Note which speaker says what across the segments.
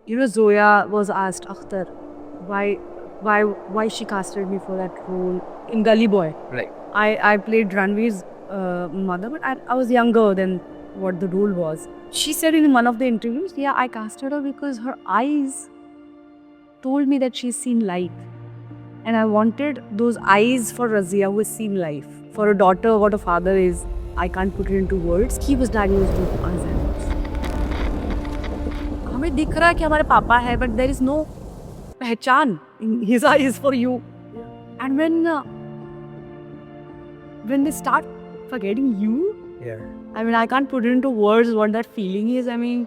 Speaker 1: Zoya was asked, Akhtar, why, why she casted me for that role in Gully Boy.
Speaker 2: Right.
Speaker 1: I played Ranveer's mother, but I was younger than what the role was. She said in one of the interviews, yeah, I casted her because her eyes told me that she's seen life. And I wanted those eyes for Razia who has seen life. For a daughter, what a father is, I can't put it into words. He was diagnosed with Alzheimer's. हमें दिख रहा है कि हमारे पापा है, but there is no पहचान in his eyes for you. And when they start forgetting you,
Speaker 2: Yeah.
Speaker 1: I mean, I can't put it into words what that feeling is. I mean,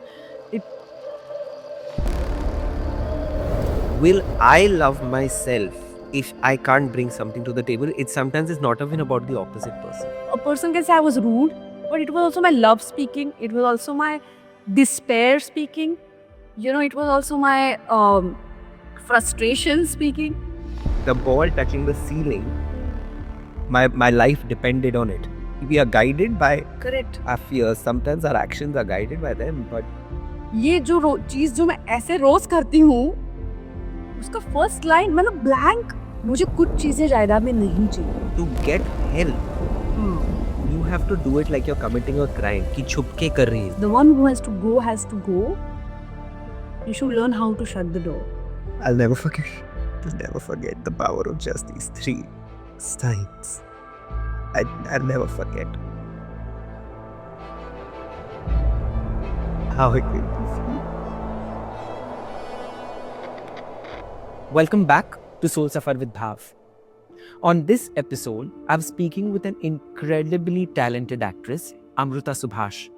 Speaker 2: Will I love myself if I can't bring something to the table? It sometimes is not even about the opposite person.
Speaker 1: a person can say I was rude, but it was also my love speaking. It was also my despair speaking. It was also my frustration speaking.
Speaker 2: The ball touching the ceiling, my life depended on it. We are guided by
Speaker 1: Correct.
Speaker 2: our fears. Sometimes our actions are guided by them, but
Speaker 1: ये जो चीज जो मैं ऐसे रोज करती हूँ, उसका first line मतलब ब्लैंक. मुझे कुछ चीजें जायदाद में नहीं चाहिए.
Speaker 2: to get help, you have to do it like you're committing a crime. कि छुप के कर रही है.
Speaker 1: The one who has to go has to go. You should learn how to shut the door.
Speaker 2: I'll never forget. I'll never forget the power of just these 3 signs. I'll never forget how it made me feel. Welcome back to Soul Safar with Bhav. On this episode, I'm speaking with an incredibly talented actress, Amruta Subhash.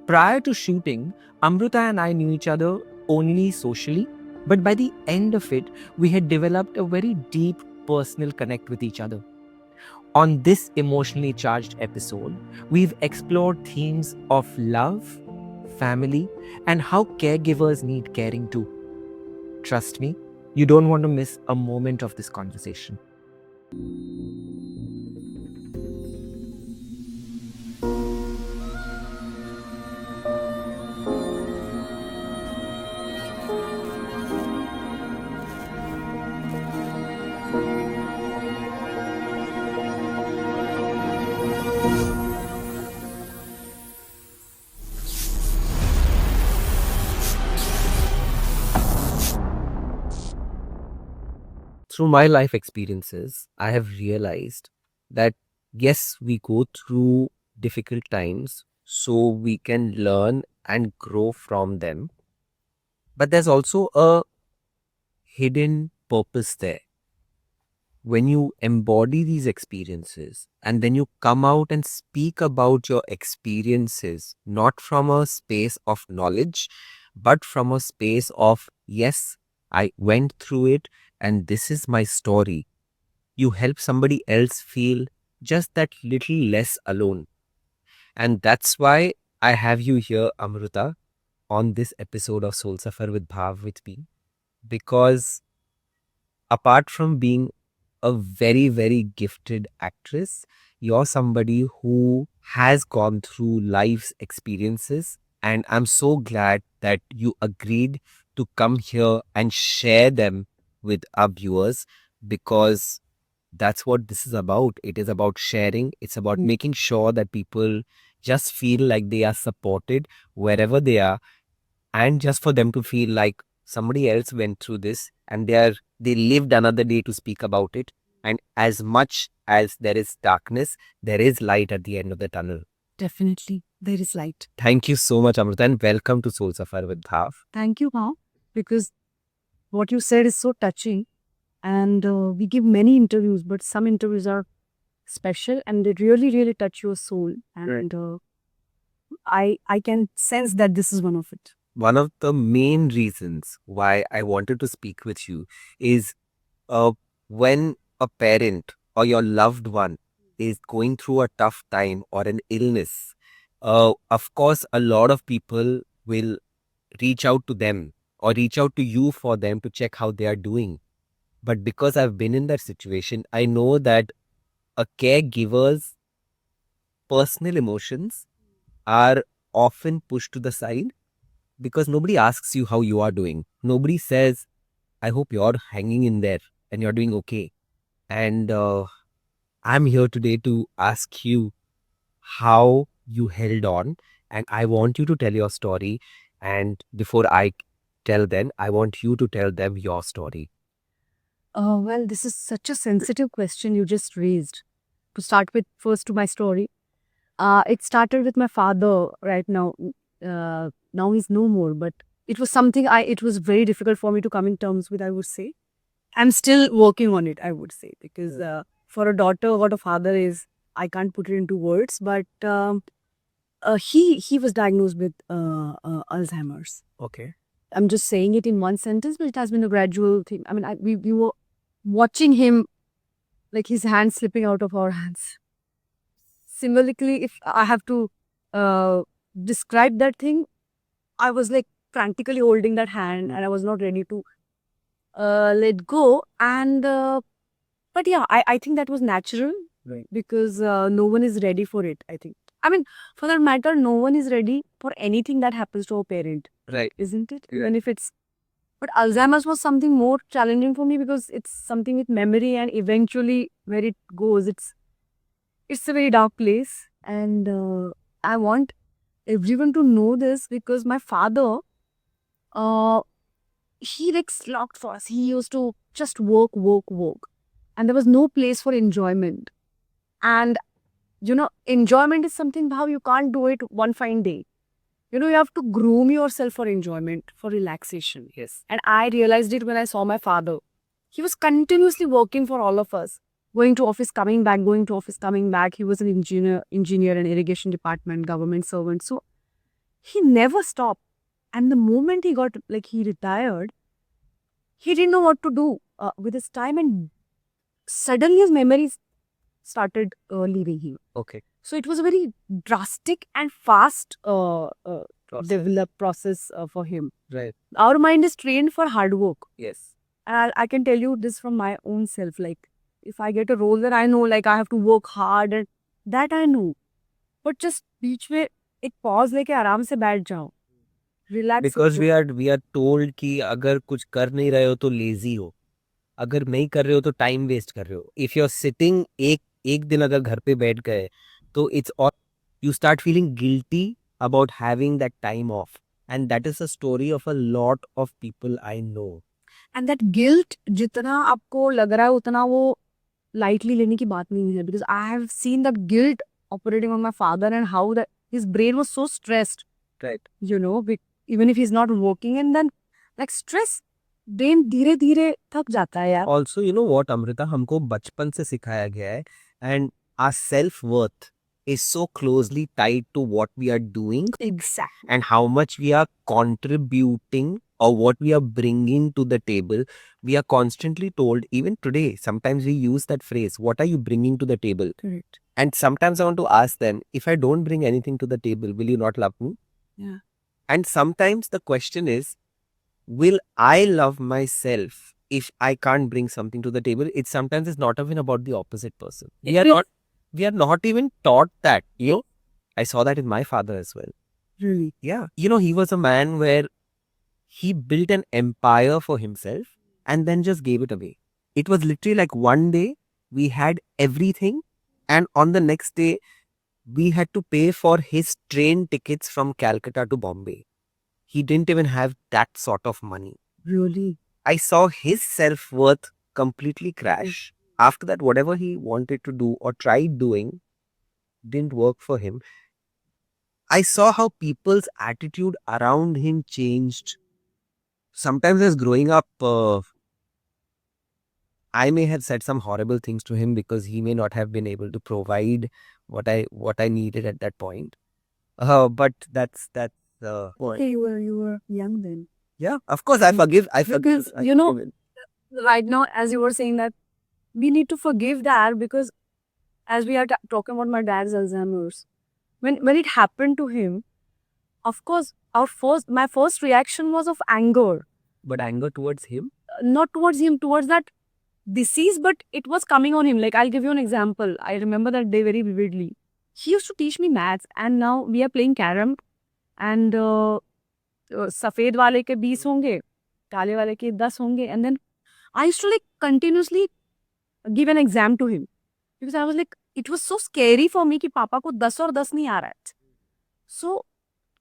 Speaker 2: Prior to shooting, Amruta and I knew each other only socially, but by the end of it, we had developed a very deep personal connect with each other. On this emotionally charged episode, we've explored themes of love, family, and how caregivers need caring too. Trust me, you don't want to miss a moment of this conversation. Through my life experiences, I have realized that yes, we go through difficult times so we can learn and grow from them. But there's also a hidden purpose there. When you embody these experiences and then you come out and speak about your experiences, not from a space of knowledge, but from a space of, yes, I went through it and this is my story. You help somebody else feel just that little less alone. And that's why I have you here, Amruta, on this episode of Soul Safar with Bhav with me. Because apart from being a very, very gifted actress, you're somebody who has gone through life's experiences. And I'm so glad that you agreed to come here and share them with our viewers because that's what this is about. It is about sharing, it's about making sure that people just feel like they are supported wherever they are, and just for them to feel like somebody else went through this and they lived another day to speak about it. And as much as there is darkness, there is light at the end of the tunnel.
Speaker 1: Definitely, there is light.
Speaker 2: Thank you so much, Amrita, and welcome to Soul Safar with Bhav.
Speaker 1: Thank you, Bhav, because what you said is so touching. And we give many interviews, but some interviews are special and they really, really touch your soul. And I can sense that this is one of it.
Speaker 2: One of the main reasons why I wanted to speak with you is when a parent or your loved one is going through a tough time or an illness, of course, a lot of people will reach out to them or reach out to you for them to check how they are doing. But because I've been in that situation, I know that a caregiver's personal emotions are often pushed to the side because nobody asks you how you are doing. Nobody says, I hope you're hanging in there and you're doing okay. And I'm here today to ask you how you held on. And I want you to tell your story. And before I tell them, I want you to tell them your story.
Speaker 1: Well, this is such a sensitive question you just raised. To start with, first to my story. It started with my father right now. Now he's no more, but it was something it was very difficult for me to come in terms with, I would say. I'm still working on it, I would say, because for a daughter, what a father is, I can't put it into words, but he was diagnosed with Alzheimer's.
Speaker 2: Okay.
Speaker 1: I'm just saying it in one sentence, but it has been a gradual thing. I mean, we were watching him, like his hands slipping out of our hands. Similarly, if I have to describe that thing, I was like frantically holding that hand and I was not ready to let go. And but yeah, I think that was natural,
Speaker 2: Right.
Speaker 1: because no one is ready for it, I think. I mean, for that matter, no one is ready for anything that happens to a parent,
Speaker 2: Right.
Speaker 1: isn't it?
Speaker 2: Yeah.
Speaker 1: Even if it's. But Alzheimer's was something more challenging for me because it's something with memory, and eventually where it goes, it's a very dark place. And I want everyone to know this because my father, uh, he like slogged for us. He used to just work, work, work. And there was no place for enjoyment. And, enjoyment is something how you can't do it one fine day. You have to groom yourself for enjoyment, for relaxation.
Speaker 2: Yes.
Speaker 1: And I realized it when I saw my father. He was continuously working for all of us. Going to office, coming back, going to office, coming back. He was an engineer in irrigation department, government servant. So he never stopped. And the moment he retired, he didn't know what to do with his time. And suddenly his memories started leaving him.
Speaker 2: Okay.
Speaker 1: So it was a very drastic and fast
Speaker 2: Process.
Speaker 1: developed process for him.
Speaker 2: Right.
Speaker 1: Our mind is trained for hard work.
Speaker 2: Yes.
Speaker 1: And I can tell you this from my own self. Like, if I get a role that I know, like, I have to work hard, and that I know. But just बीच में एक pause लेके आराम से बैठ जाओ. Relax.
Speaker 2: Because we are told कि अगर कुछ कर नहीं रहे हो तो lazy हो. अगर नहीं कर रहे हो तो time waste कर रहे हो. If you're sitting एक दिन अगर घर पे बैठ गए तो it's all you start feeling guilty about having that time off. And that is a story of a lot of people I know.
Speaker 1: And that guilt, जितना आपको लग रहा है उतना वो lightly लेने की बात नहीं है. Because I have seen that guilt operating on my father and how that his brain was so stressed.
Speaker 2: Right.
Speaker 1: Even if he's not working, and then like stress, brain धीरे धीरे थक जाता है यार.
Speaker 2: Also, you know what, Amrita, हमको बचपन से सिखाया गया है and our self-worth is so closely tied to what we are doing
Speaker 1: Exactly.
Speaker 2: and how much we are contributing or what we are bringing to the table. We are constantly told, even today, sometimes we use that phrase, what are you bringing to the table?
Speaker 1: Correct.
Speaker 2: And sometimes I want to ask them, if I don't bring anything to the table, will you not love me?
Speaker 1: Yeah.
Speaker 2: And sometimes the question is, will I love myself if I can't bring something to the table? It sometimes is not even about the opposite person. We are not even taught that. I saw that in my father as well.
Speaker 1: Really.
Speaker 2: Yeah. He was a man where he built an empire for himself and then just gave it away. It was literally like one day we had everything, and on the next day we had to pay for his train tickets from Calcutta to Bombay. He didn't even have that sort of money.
Speaker 1: Really.
Speaker 2: I saw his self-worth completely crash. After that, whatever he wanted to do or tried doing didn't work for him. I saw how people's attitude around him changed. Sometimes as growing up, I may have said some horrible things to him because he may not have been able to provide what I needed at that point. But that's the point.
Speaker 1: Hey, you were young then.
Speaker 2: Yeah, of course I forgive.
Speaker 1: Because,
Speaker 2: I forgive it.
Speaker 1: right now, as you were saying that, we need to forgive that because as we are talking about my dad's Alzheimer's, when it happened to him, of course, my first reaction was of anger.
Speaker 2: But anger towards him?
Speaker 1: Not towards him, towards that disease, but it was coming on him. Like, I'll give you an example. I remember that day very vividly. He used to teach me maths, and now we are playing carom, and सफेद वाले के 20 होंगे, काले वाले के 10 होंगे, and then I used to like continuously give an exam to him because I was like it was so scary for me कि पापा को 10 और 10 नहीं आ रहा है. So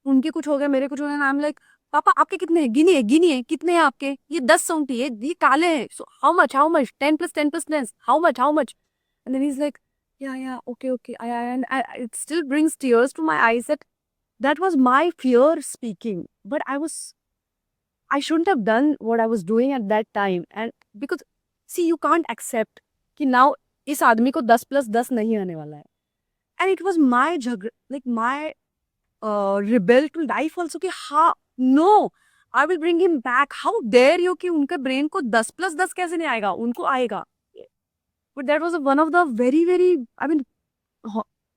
Speaker 1: उनके कुछ हो गया, मेरे कुछ हो गया, I'm like पापा आपके कितने हैं, गिनिए कितने हैं आपके, ये 10 होंगे, ये काले हैं, so how much 10 plus 10 plus 10, how much, and then he's like yeah okay and it still brings tears to my eyes that was my fear speaking, but I shouldn't have done what I was doing at that time, and because see you can't accept कि now इस आदमी को 10 plus 10 नहीं आने वाला है, and it was my like my rebel to life also कि हाँ no I will bring him back, how dare you कि उनके brain को 10 plus 10 कैसे नहीं आएगा, उनको आएगा. But that was one of the very I mean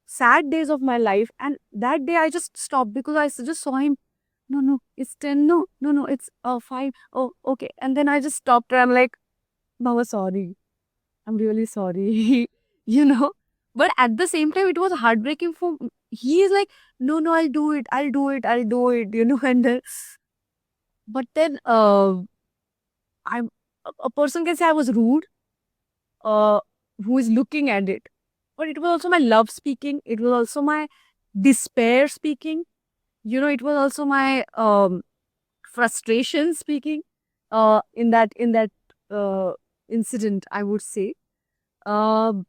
Speaker 1: sad days of my life, and that day I just stopped because I just saw him. No, it's 10. No, it's 5. Oh, okay. And then I just stopped and I'm like, Baba, sorry. I'm really sorry. you know. But at the same time, it was heartbreaking for he is like, no, I'll do it. And then, but then I'm a person can say I was rude, who is looking at it. But it was also my love speaking. It was also my despair speaking. It was also my frustration speaking in that incident, I would say. But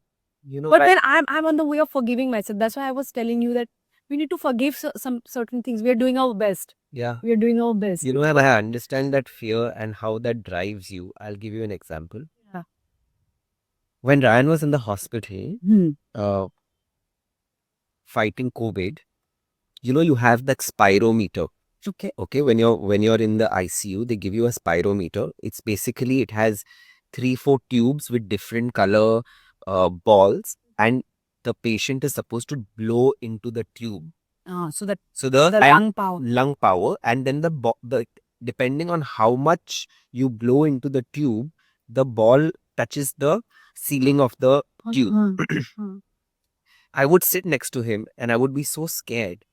Speaker 1: then I'm on the way of forgiving myself. That's why I was telling you that we need to forgive some certain things. We are doing our best.
Speaker 2: Yeah.
Speaker 1: We are doing our best.
Speaker 2: I understand that fear and how that drives you. I'll give you an example.
Speaker 1: Yeah.
Speaker 2: When Ryan was in the hospital, fighting COVID, you have that spirometer. Okay. When you're in the ICU, they give you a spirometer. It's basically, it has 3-4 tubes with different color balls, and the patient is supposed to blow into the tube.
Speaker 1: So the
Speaker 2: lung power, and then the depending on how much you blow into the tube, the ball touches the ceiling of the tube. I would sit next to him and I would be so scared.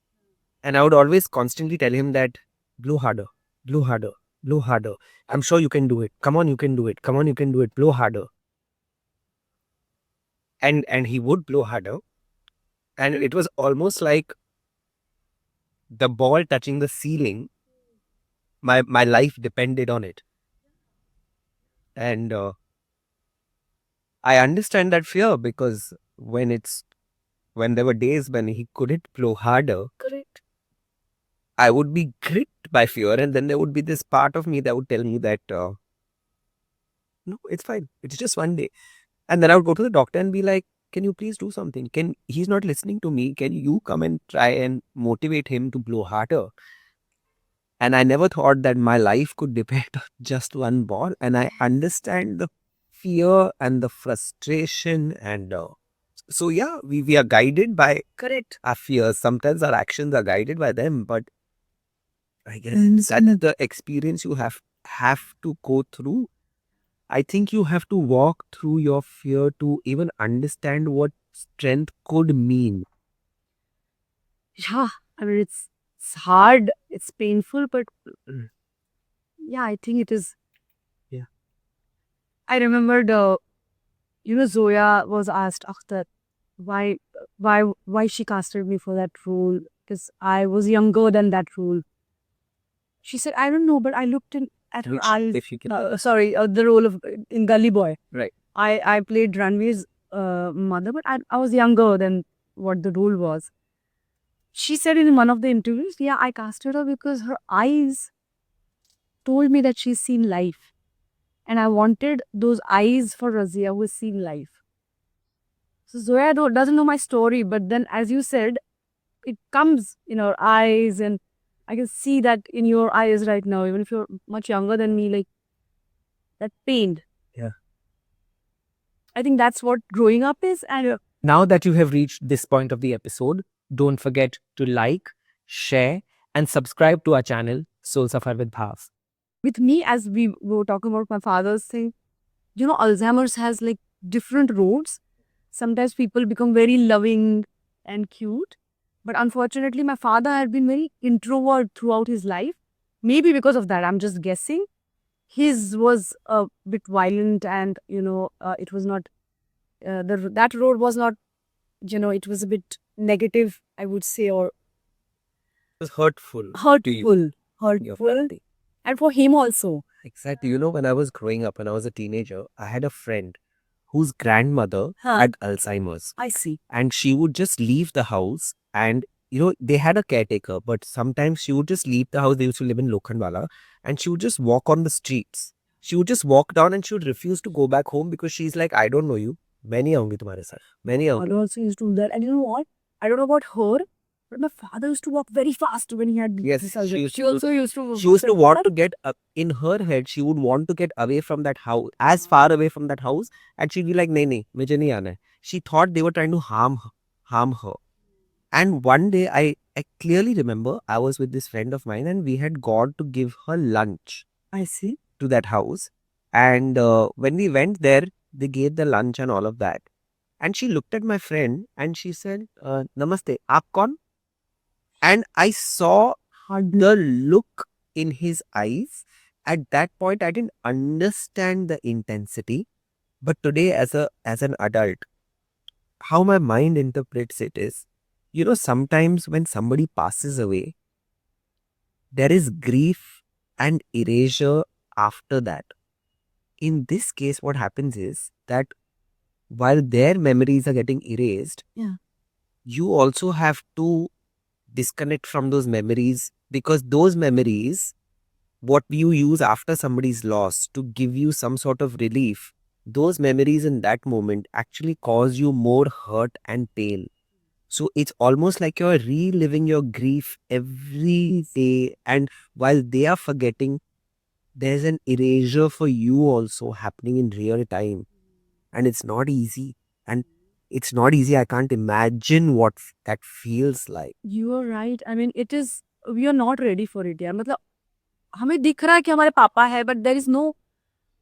Speaker 2: And I would always constantly tell him that, blow harder, blow harder, blow harder. I'm sure you can do it. Come on, you can do it. Come on, you can do it. Blow harder. And he would blow harder. And it was almost like the ball touching the ceiling. My life depended on it. And I understand that fear, because when there were days when he couldn't blow harder,
Speaker 1: correct,
Speaker 2: I would be gripped by fear, and then there would be this part of me that would tell me that, no, it's fine. It's just one day. And then I would go to the doctor and be like, can you please do something? He's not listening to me. Can you come and try and motivate him to blow harder? And I never thought that my life could depend on just one ball. And I understand the fear and the frustration, and so yeah, we are guided by our fears. Sometimes our actions are guided by them, but I guess that's the experience you have to go through. I think you have to walk through your fear to even understand what strength could mean.
Speaker 1: Yeah, I mean, it's hard, it's painful, but yeah, I think it is.
Speaker 2: Yeah.
Speaker 1: I remembered, Zoya was asked after why she casted me for that role, because I was younger than that role. She said, I don't know, but I looked at her eyes. The role of in Gully Boy.
Speaker 2: Right.
Speaker 1: I played Ranveer's mother, but I was younger than what the role was. She said in one of the interviews, yeah, I casted her because her eyes told me that she's seen life. And I wanted those eyes for Razia who has seen life. So Zoya doesn't know my story, but then as you said, it comes in her eyes, and I can see that in your eyes right now, even if you're much younger than me, like that pain.
Speaker 2: Yeah.
Speaker 1: I think that's what growing up is. And
Speaker 2: now that you have reached this point of the episode, don't forget to like, share, and subscribe to our channel, Soul Safar with Bhav.
Speaker 1: With me, as we were talking about my father's thing, Alzheimer's has like different roads. Sometimes people become very loving and cute. But unfortunately, my father had been very introvert throughout his life. maybe because of that, I'm just guessing. His was a bit violent, and it was not that road was not, it was a bit negative, I would say, or
Speaker 2: It was hurtful to you,
Speaker 1: hurtful,
Speaker 2: your
Speaker 1: hurtful,
Speaker 2: family.
Speaker 1: and for him also.
Speaker 2: Exactly. You know, when I was growing up, when I was a teenager, I had a friend whose grandmother
Speaker 1: Huh.
Speaker 2: had Alzheimer's.
Speaker 1: I see.
Speaker 2: And she would just leave the house, and they had a caretaker, but sometimes she would just leave the house. They used to live in Lokhandwala, and she would just walk on the streets. She would just walk down and she would refuse to go back home because she's like, I don't know you. मैं नहीं आऊंगी तुम्हारे साथ. मैं नहीं आऊंगी.
Speaker 1: Father also used to do that. And you know what? I don't know about her, but my father used to walk very fast when he had
Speaker 2: Yes,
Speaker 1: this
Speaker 2: she
Speaker 1: surgery.
Speaker 2: used
Speaker 1: She
Speaker 2: to-
Speaker 1: also used to.
Speaker 2: She used to want to get up in her head. She would want to get away from that house, as far away from that house, and she'd be like, "नहीं नहीं, मुझे नहीं आना है." She thought they were trying to harm her. And one day, I clearly remember I was with this friend of mine, and we had gone to give her lunch
Speaker 1: I see.
Speaker 2: to that house. And when we went there, they gave the lunch and all of that. And she looked at my friend and she said, "Namaste, aap kaun?" And I saw the look in his eyes. At that point, I didn't understand the intensity. But today, as an adult, how my mind interprets it is, sometimes when somebody passes away, there is grief and erasure after that. In this case, what happens is that while their memories are getting erased,
Speaker 1: Yeah.
Speaker 2: you also have to disconnect from those memories, because those memories, what you use after somebody's loss to give you some sort of relief, those memories in that moment actually cause you more hurt and pain. So it's almost like you're reliving your grief every day. And while they are forgetting, there's an erasure for you also happening in real time. And it's not easy. And it's not easy. I can't imagine what that feels like.
Speaker 1: You are right. I mean, it is. We are not ready for it, यार. मतलब हमें दिख रहा है कि हमारे पापा है, but there is no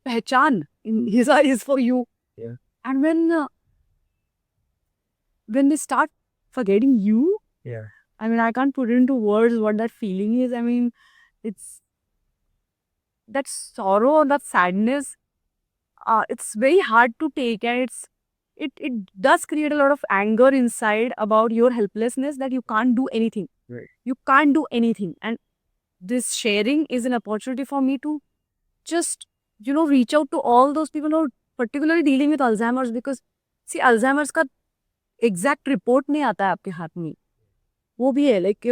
Speaker 1: पहचान in his eyes for you.
Speaker 2: Yeah.
Speaker 1: And when they start forgetting you,
Speaker 2: Yeah.
Speaker 1: I mean, I can't put it into words what that feeling is. I mean, it's that sorrow, that sadness. It's very hard to take, and it does create a lot of anger inside about your helplessness, that you can't do anything.
Speaker 2: Right.
Speaker 1: You can't do anything, and this sharing is an opportunity for me to just reach out to all those people who are particularly dealing with Alzheimer's, because see, Alzheimer's का exact report नहीं आता है आपके हाथ में. वो भी है, like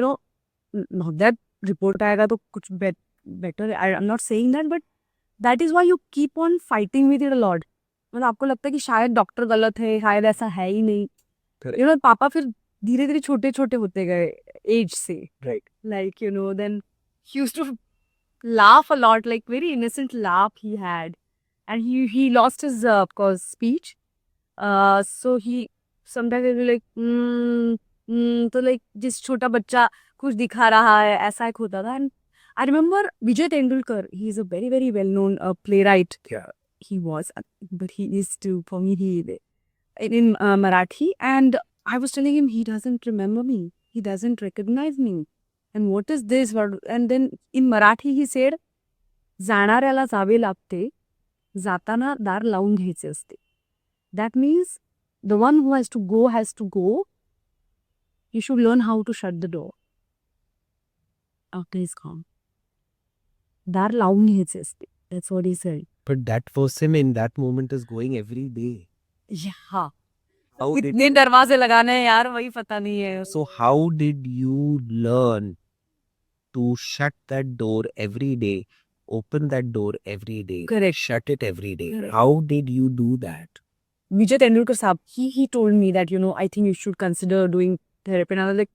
Speaker 1: not that report आएगा तो कुछ better. I'm not saying that, but that is why you keep on fighting with it a lot. मतलब आपको लगता है कि शायद डॉक्टर गलत है, शायद ऐसा है ही नहीं.
Speaker 2: Correct.
Speaker 1: पापा फिर धीरे धीरे छोटे छोटे होते गए एज से.
Speaker 2: Right.
Speaker 1: Like then he used to laugh a lot, like very innocent laugh he had, and he lost his of course speech. So he sometimes he'll be like तो like जिस छोटा बच्चा कुछ दिखा रहा है, ऐसा एक होता था. And I remember Vijay Tendulkar. He is a very, very well-known playwright.
Speaker 2: Yeah.
Speaker 1: He was, but he is too. For me, he in Marathi. And I was telling him he doesn't remember me. He doesn't recognize me. And what is this? And then in Marathi he said, "जाणाऱ्याला जावे लागते, जाताना दार लावून घ्यायचे असते." That means the one who has to go has to go. You should learn how to shut the door after he's gone. दार लावून घ्यायचे असते. That's what he said.
Speaker 2: But that person in that moment is going every day.
Speaker 1: Yeah.
Speaker 2: How did,
Speaker 1: कितने दरवाजे लगाने हैं यार, वही पता नहीं है.
Speaker 2: so how did you learn to shut that door every day, open that door every day,
Speaker 1: Correct.
Speaker 2: shut it every day?
Speaker 1: Correct.
Speaker 2: How did you do that?
Speaker 1: Vijay Tendulkar Saab, he told me that, I think you should consider doing therapy. And I was like,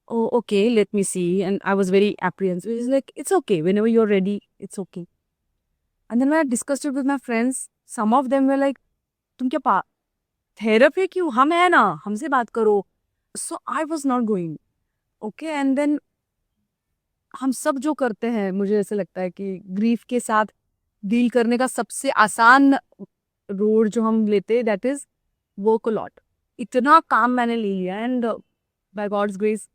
Speaker 1: oh, okay, let me see. And I was very apprehensive. He's like, it's okay. Whenever you're ready, it's okay. And then when I discussed it with my friends, some of them were like, तुम क्या therapy क्यों? हम है ना, हमसे बात करो. So I was not going. Okay, and then हम सब जो करते हैं, मुझे ऐसे लगता है कि ग्रीफ के साथ डील करने का सबसे आसान रोड जो हम लेते, that is work a lot. इतना काम मैंने ले लिया, एंड बाय गॉड्स ग्रेस,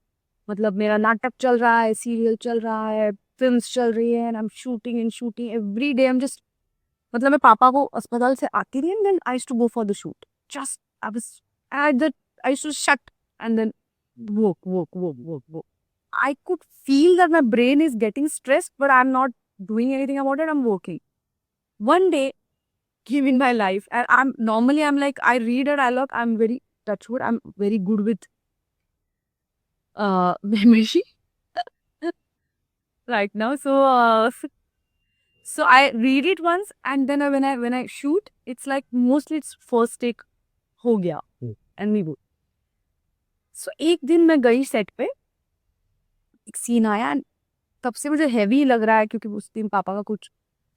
Speaker 1: मतलब मेरा नाटक चल रहा है, सीरियल चल रहा है, films चल रही है and I'm shooting and shooting every day. I'm just मतलब मैं पापा को अस्पताल से आती रही and then I used to go for the shoot. Just I was at the I used to shut and then woke. I could feel that my brain is getting stressed, but I'm not doing anything about it. I'm working. One day came in my life, and I'm like I read a dialogue. I'm very touchwood. I'm very good with memory right now. So I read it once, and then when I shoot, it's like mostly it's first take हो गया and we go. So एक दिन मैं गई set पे, एक scene आया and तब से मुझे हैवी लग रहा है क्योंकि उस दिन पापा का कुछ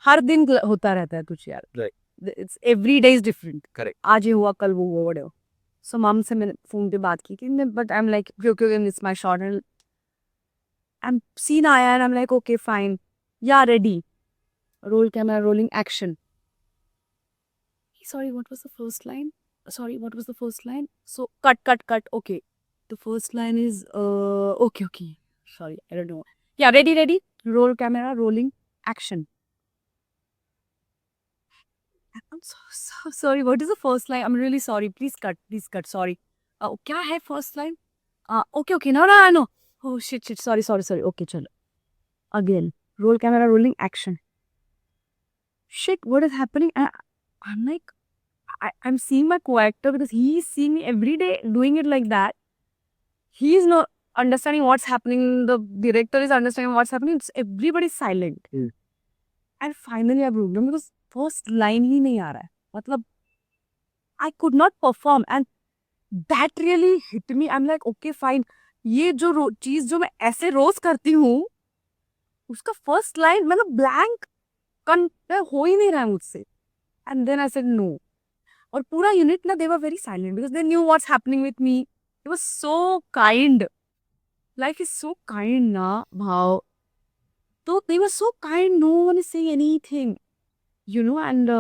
Speaker 1: हर दिन होता रहता है कुछ यार.
Speaker 2: Right.
Speaker 1: It's every day is different.
Speaker 2: Correct.
Speaker 1: आज ये हुआ कल वो हुआ whatever. So मम से मैंने फोन पे बात की थी but I'm like okay it's my shot and I'm scene आया and I'm like okay fine yeah ready roll camera rolling action. Sorry what was the first line? So cut okay the first line is okay sorry I don't know. Yeah ready roll camera rolling action. I'm so sorry. What is the first line? I'm really sorry. Please cut. Sorry. क्या है first line? Okay. No, I know. Oh shit. Sorry. Okay, chalo. Again. Roll camera, rolling action. Shit, what is happening? I'm like, I'm seeing my co-actor because he's seeing me every day doing it like that. He's not understanding what's happening. The director is understanding what's happening. It's everybody's silent. And finally I broke down because first line ही नहीं आ रहा है. मतलब I could not perform and that really hit me. I'm like okay fine. ये जो चीज जो मैं ऐसे रोज करती हूँ उसका फर्स्ट लाइन मतलब ब्लैंक हो ही नहीं रहा है मुझसे. And then I said no. और पूरा यूनिट ना they were very silent because they knew what's happening with me. It was so kind. Life is so kind ना भाव. So they were so kind. No one is saying anything. You know and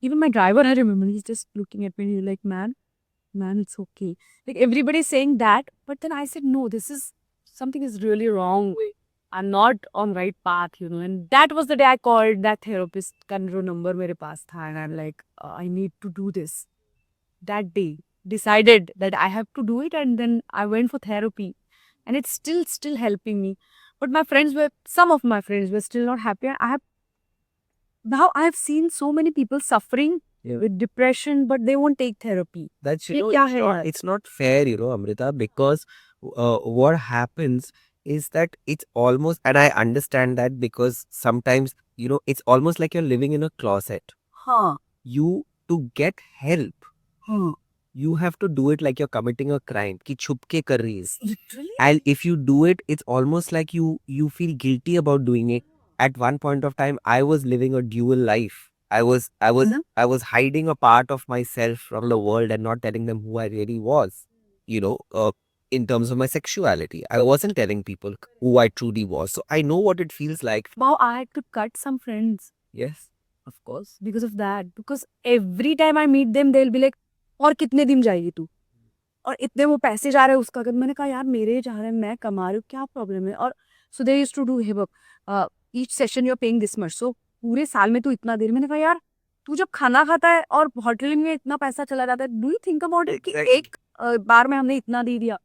Speaker 1: even my driver, I remember, he's just looking at me and he's like, man, it's okay. Like everybody is saying that, but then I said, no, something is really wrong. I'm not on right path, and that was the day I called that therapist, का जो number मेरे पास था, and I'm like, I need to do this. That day, decided that I have to do it, and then I went for therapy, and it's still helping me. But some of my friends were still not happy. Now I have seen so many people suffering with depression, but they won't take therapy.
Speaker 2: That's,
Speaker 1: ये क्या है यार?
Speaker 2: it's not fair, Amrita, because what happens is that it's almost, and I understand that because sometimes, it's almost like you're living in a closet.
Speaker 1: हाँ.
Speaker 2: To get help,
Speaker 1: हाँ.
Speaker 2: you have to do it like you're committing a crime. कि छुप के कर रही है.
Speaker 1: Literally?
Speaker 2: And if you do it, it's almost like you feel guilty about doing it. At one point of time, I was living a dual life. I was hiding a part of myself from the world and not telling them who I really was. In terms of my sexuality, I wasn't telling people who I truly was. So I know what it feels like.
Speaker 1: Wow, I had to cut some friends.
Speaker 2: Yes.
Speaker 1: Of course. Because of that. Because every time I meet them, they'll be like, और कितने दिन जाएगी तू? और इतने वो पैसे जा रहे हैं उसका. मैंने कहा यार मेरे जा रहे हैं मैं कमा रही हूँ क्या प्रॉब्लम है. और so they used to do hey work each session you are paying this much. So पूरे साल में तू इतना देर. मैंने कहा यार तू जब खाना खाता है और होटल में इतना पैसा चला जाता है, do you think about it कि एक बार में हमने इतना दे दिया.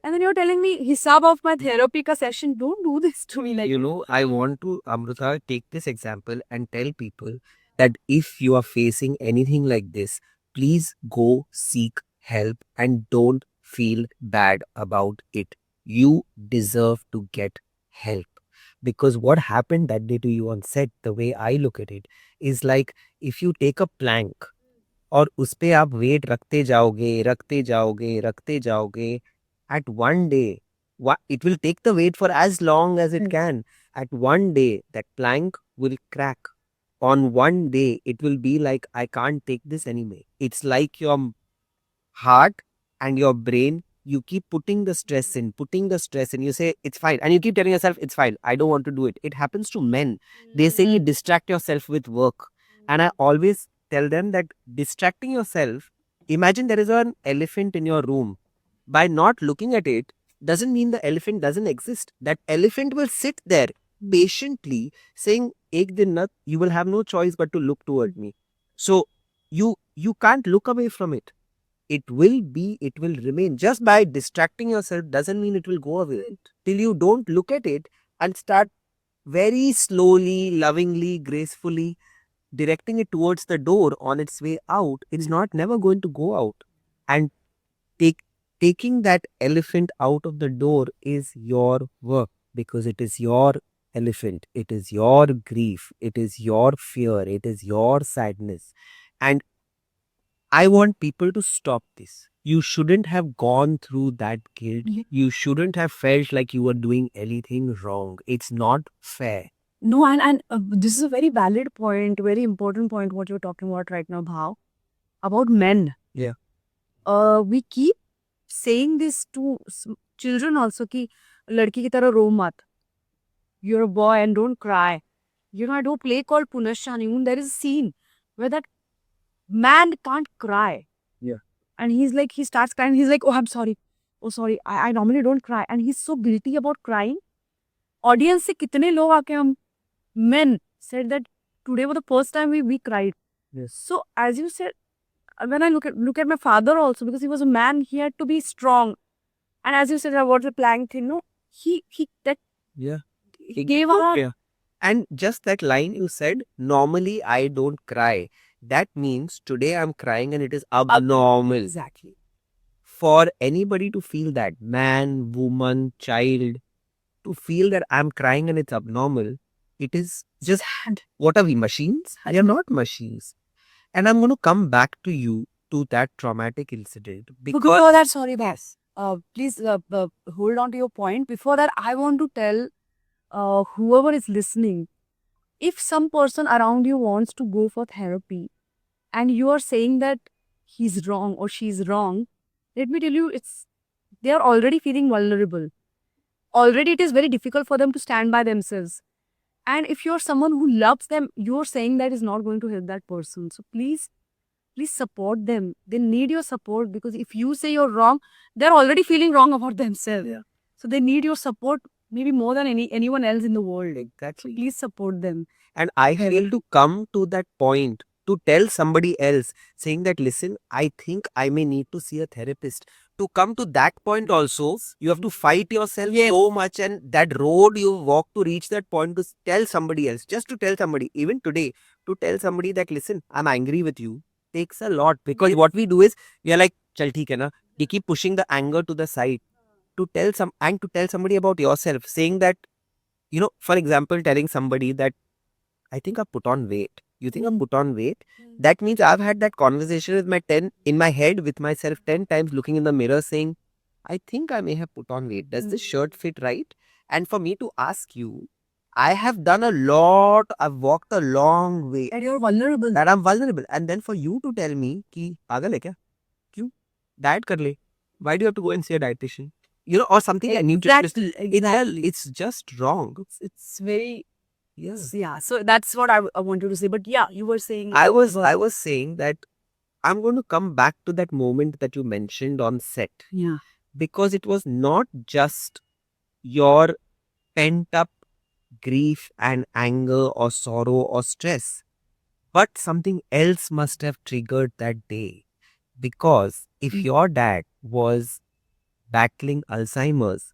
Speaker 1: And then you're telling me hisab of my therapy ka session. Don't do this to me like.
Speaker 2: I want to, Amrita, take this example and tell people that if you are facing anything like this, please go seek help and don't feel bad about it. You deserve to get help. Because what happened that day to you on set, the way I look at it, is like if you take a plank और उस पे आप wait रखते जाओगे, at one day, it will take the weight for as long as it can. At one day, that plank will crack. On one day, it will be like, I can't take this anymore. It's like your heart and your brain, you keep putting the stress in. You say, it's fine. And you keep telling yourself, it's fine. I don't want to do it. It happens to men. They say you distract yourself with work. And I always tell them that distracting yourself, imagine there is an elephant in your room. By not looking at it, doesn't mean the elephant doesn't exist. That elephant will sit there patiently saying, Ek din na, you will have no choice but to look toward me. So you can't look away from it. It will be, it will remain. Just by distracting yourself doesn't mean it will go away. Till you don't look at it and start very slowly, lovingly, gracefully directing it towards the door on its way out, it's not never going to go out. And taking that elephant out of the door is your work, because it is your elephant, it is your grief, it is your fear, it is your sadness. And I want people to stop this. You shouldn't have gone through that guilt.
Speaker 1: Yeah.
Speaker 2: You shouldn't have felt like you were doing anything wrong. It's not fair.
Speaker 1: No, and this is a very valid point, very important point what you're talking about right now, Bhav, about men.
Speaker 2: Yeah.
Speaker 1: We keep saying this to children also कि लड़की की तरह रो मत. You're a boy and don't cry. You know, I do a play called Punash Honeymoon. There is a scene where that man can't cry.
Speaker 2: Yeah.
Speaker 1: And he's like, he starts crying. He's like, oh, I'm sorry. Oh, sorry. I normally don't cry. And he's so guilty about crying. Audience से कितने लोग आके हम men said that today was the first time we cried.
Speaker 2: Yes.
Speaker 1: So as you said, when I look at my father also, because he was a man, he had to be strong. And as you said about the plank thing, no, he that
Speaker 2: Yeah.
Speaker 1: he gave up.
Speaker 2: Yeah. And just that line you said, normally I don't cry. That means today I'm crying and it is abnormal.
Speaker 1: Exactly.
Speaker 2: For anybody to feel that, man, woman, child, to feel that I'm crying and it's abnormal, it is just, what are we, machines? We are not machines. And I'm going to come back to you to that traumatic incident.
Speaker 1: Before that, sorry, Bas. Please hold on to your point. Before that, I want to tell whoever is listening, if some person around you wants to go for therapy and you are saying that he's wrong or she's wrong, let me tell you, they are already feeling vulnerable. Already it is very difficult for them to stand by themselves. And if you're someone who loves them, you're saying that is not going to help that person. So please support them. They need your support, because if you say you're wrong, they're already feeling wrong about themselves.
Speaker 2: Yeah.
Speaker 1: So they need your support maybe more than anyone else in the world.
Speaker 2: Exactly.
Speaker 1: So please support them.
Speaker 2: And I feel to come to that point, to tell somebody else, saying that, listen, I think I may need to see a therapist. To come to that point also, you have to fight yourself so much, and that road you walk to reach that point to tell somebody else, just to tell somebody, even today, to tell somebody that, listen, I'm angry with you, takes a lot. Because what we do is, we are like, chal theek hai na, you keep pushing the anger to the side. To tell somebody about yourself, saying that, you know, for example, telling somebody that, I think I put on weight. You think I put on weight? That means I've had that conversation with in my head with myself 10 times, looking in the mirror saying, I think I may have put on weight. Does this shirt fit right? And for me to ask you, I have done a lot. I've walked a long way.
Speaker 1: And you're vulnerable.
Speaker 2: That I'm vulnerable. And then for you to tell me, ki, pagal hai kya? Kyun? Diet kar le. Why do you have to go and see a dietitian? You know, or something like nutritionist.
Speaker 1: Exactly.
Speaker 2: It's just wrong.
Speaker 1: It's very...
Speaker 2: Yes.
Speaker 1: Yeah, so that's what I wanted to say. But yeah, you were saying...
Speaker 2: I was saying that I'm going to come back to that moment that you mentioned on set.
Speaker 1: Yeah.
Speaker 2: Because it was not just your pent up grief and anger or sorrow or stress, but something else must have triggered that day. Because if your dad was battling Alzheimer's,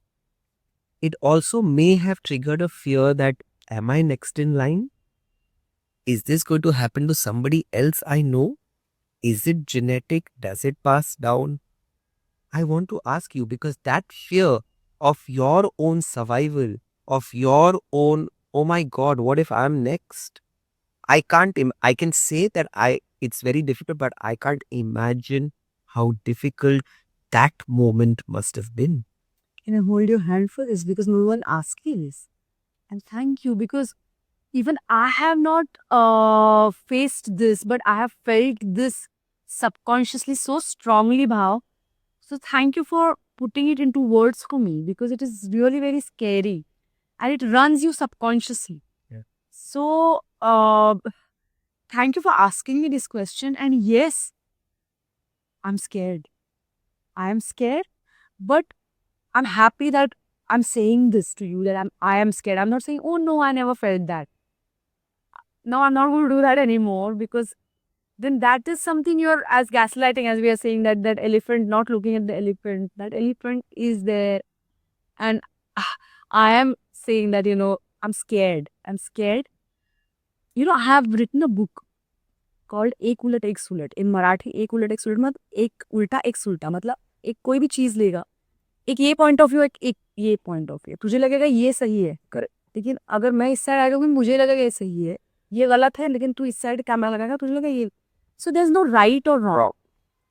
Speaker 2: it also may have triggered a fear that, am I next in line? Is this going to happen to somebody else I know? Is it genetic? Does it pass down? I want to ask you, because that fear of your own survival, of your own, oh my God, what if I'm next? I can say that it's very difficult, but I can't imagine how difficult that moment must have been.
Speaker 1: Can I hold your hand for this? Because no one asked you this. And thank you, because even I have not faced this, but I have felt this subconsciously so strongly, Bhav. So thank you for putting it into words for me, because it is really very scary and it runs you subconsciously.
Speaker 2: Yeah.
Speaker 1: So thank you for asking me this question. And yes, I'm scared. I am scared, but I'm happy that I'm saying this to you, that I am scared. I'm not saying, oh no, I never felt that. No, I'm not going to do that anymore, because then that is something you're as gaslighting, as we are saying, that elephant, not looking at the elephant. That elephant is there. And I am saying that, I'm scared. I'm scared. I have written a book called एक उलट एक सुलट. In Marathi, एक उलट एक सुलट मतलब एक उल्टा एक सुलटा. मतलब एक कोई भी चीज लेगा, एक ये पॉइंट ऑफ व्यू, एक ये पॉइंट ऑफ व्यू, तुझे लगेगा ये सही है, लेकिन अगर मैं इस साइड आ जाऊंगी, मुझे लगेगा ये सही है, ये गलत है, लेकिन तू इस साइड कैमरा लगाएगा, तुझे लगेगा ये. So there is no right और रॉन्ग.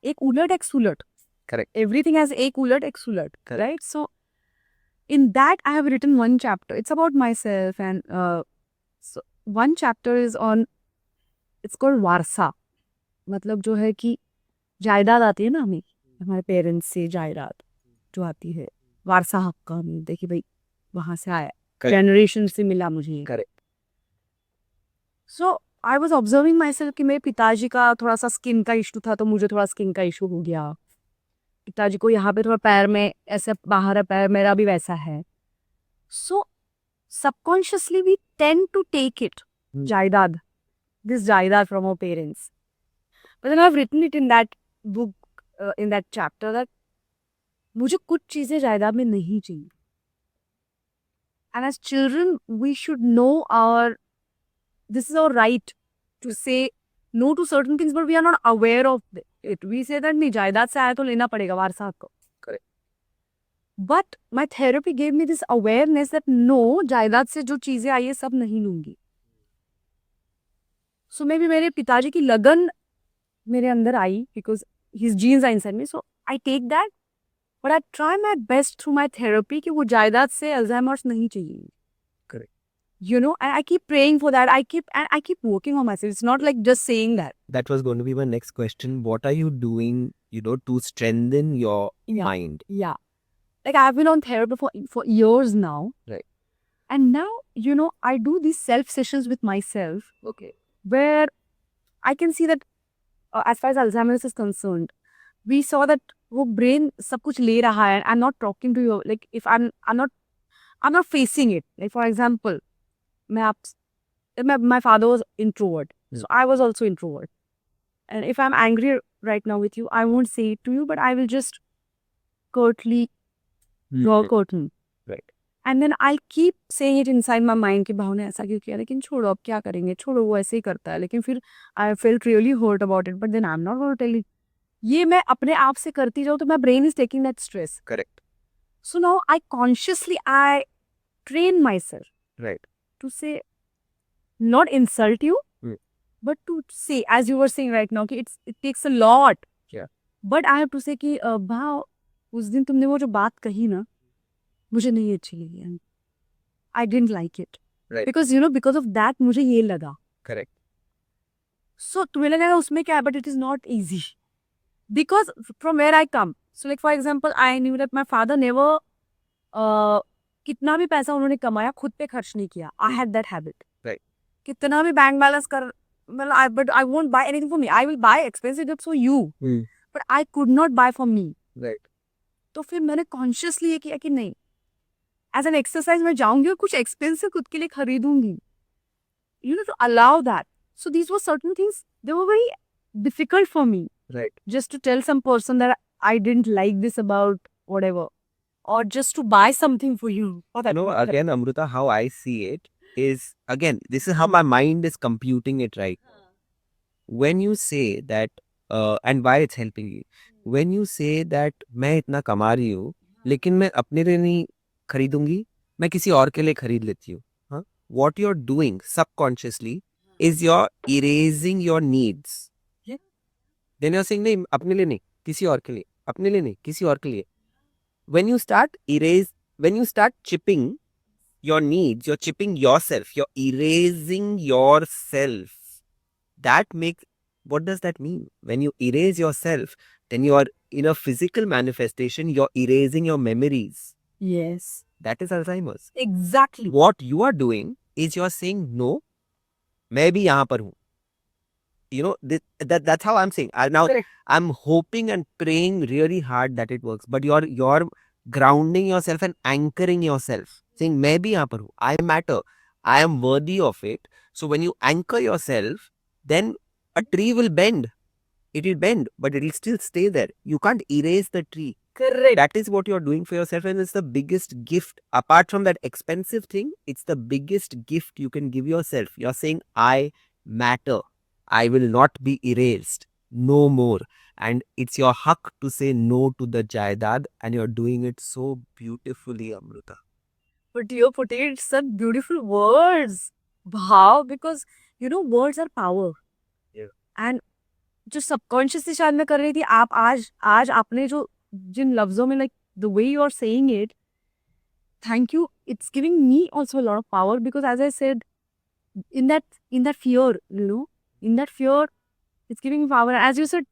Speaker 1: एक उलट एक सुलट.
Speaker 2: Correct.
Speaker 1: Everything has एक उलट एक सुलट. Right? So in that I have written one chapter. It's about myself, and so one chapter is on, it's called वारसा. मतलब जो है कि जायदाद आती है ना, हमें हमारे पेरेंट्स से जायदाद जो आती है, वारसा हक का, हमें देखिए भाई वहां से आया, जनरेशन से मिला मुझे.
Speaker 2: Correct.
Speaker 1: So I was observing my self कि मेरे पिताजी का थोड़ा सा स्किन का इशू था, तो मुझे थोड़ा स्किन का इशू हो गया. पिताजी को यहाँ पे थोड़ा पैर में ऐसे बाहर है, पैर मेरा भी वैसा है. So subconsciously we tend to take it, जायदाद, दिस जायदाद from our parents. But then I have written it in that book, in that chapter, that मुझे कुछ चीजें जायदाद में नहीं चाहिए. And as children we should know our, this is our right to say no to certain things, but we are not aware of it. We say that नहीं, जायदाद से आया तो लेना पड़ेगा वारसा को.
Speaker 2: Correct.
Speaker 1: But my therapy gave me this awareness that no, जायदाद से जो चीजें आई है सब नहीं लूंगी. So maybe मेरे पिताजी की लगन मेरे अंदर आई, because his genes are inside me. So I take that, but I try my best through my therapy कि वो जायदाद से अल्जाइमर्स नहीं चाहिए. And I keep praying for that. I keep working on myself. It's not like just saying that.
Speaker 2: That was going to be my next question. What are you doing, to strengthen your mind?
Speaker 1: Yeah. Like I've been on therapy for years now.
Speaker 2: Right.
Speaker 1: And now, I do these self sessions with myself.
Speaker 2: Okay.
Speaker 1: Where I can see that as far as Alzheimer's is concerned, we saw that वो brain सब कुछ ले रहा है, and I'm not talking to you. Like if I'm not facing it. Like for example, my father was introvert, so I was also introvert. And if I'm angry right now with you, I won't say it to you, but I will just curtly draw a curtain.
Speaker 2: Right.
Speaker 1: And then I'll keep saying it inside my mind कि भाव ने ऐसा क्यों किया, लेकिन छोड़ो, अब क्या करेंगे, छोड़ो, वो ऐसे ही करता है. लेकिन फिर I felt really hurt about it, but then I'm not going to tell you. ये मैं अपने आप से करती जाऊँ तो my brain is taking that stress.
Speaker 2: Correct.
Speaker 1: So now I train myself.
Speaker 2: Right.
Speaker 1: To say, not insult you, but to say, as you were saying right now, कि it takes a lot.
Speaker 2: Yeah.
Speaker 1: But I have to say कि भाव, उस दिन तुमने वो जो बात कही ना, मुझे नहीं अच्छी लगी. I didn't like it.
Speaker 2: Right.
Speaker 1: Because because of that मुझे ये लगा.
Speaker 2: Correct.
Speaker 1: So तुम्हें लगेगा उसमें क्या है, but it is not easy. Because from where I come, so like for example, I knew that my father never कितना भी पैसा उन्होंने कमाया खुद पे खर्च नहीं किया. I had that habit.
Speaker 2: Right.
Speaker 1: कितना भी बैंक बैलेंस कर, मतलब but I won't buy anything for me. I will buy expensive gifts for you. But I could not buy for me.
Speaker 2: Right.
Speaker 1: तो फिर मैंने कॉन्शियसली ये किया कि नहीं, एज एन एक्सरसाइज मैं जाऊंगी और कुछ एक्सपेंसिव खुद के लिए खरीदूंगी. To allow that. So these were certain things, they were very difficult for me.
Speaker 2: Right.
Speaker 1: Just to tell some person that I didn't like this about whatever. Or just to buy something for you.
Speaker 2: Again, Amruta, how I see it is, again, this is how my mind is computing it right now. When you say that, and why it's helping you, when you say that मैं इतना कमा रही हूँ, लेकिन मैं अपने लिए नहीं खरीदूंगी, मैं किसी और के लिए खरीद लेती हूँ. What you're doing subconsciously is you're erasing your needs.
Speaker 1: Yeah.
Speaker 2: Then you're saying नहीं, अपने लिए नहीं, किसी और के लिए, अपने लिए नहीं, किसी और के लिए. When you start chipping your needs, you're chipping yourself, you're erasing yourself. What does that mean? When you erase yourself, then you are in a physical manifestation, you're erasing your memories.
Speaker 1: Yes.
Speaker 2: That is Alzheimer's.
Speaker 1: Exactly.
Speaker 2: What you are doing is you're saying, no, मैं भी यहाँ पर हूँ. That's how I'm saying. Now,
Speaker 1: Correct.
Speaker 2: I'm hoping and praying really hard that it works. But your grounding yourself and anchoring yourself, saying मैं भी यहाँ पर हूँ, I matter, I am worthy of it. So when you anchor yourself, then a tree will bend. It will bend, but it will still stay there. You can't erase the tree.
Speaker 1: Correct.
Speaker 2: That is what you're doing for yourself, and it's the biggest gift. Apart from that expensive thing, it's the biggest gift you can give yourself. You're saying, I matter. I will not be erased. No more. And it's your haq to say no to the Jaidad, and you're doing it so beautifully, Amruta.
Speaker 1: But you're putting it such beautiful words. Wow, because you know words are power.
Speaker 2: Yeah.
Speaker 1: And जो subconsciously शायद मैं कर रही थी, आप आज आपने जो जिन लफ्जों में, like the way you are saying it, thank you, it's giving me also a lot of power, because as I said, in that fear, in that fear, it's giving me power. As you said,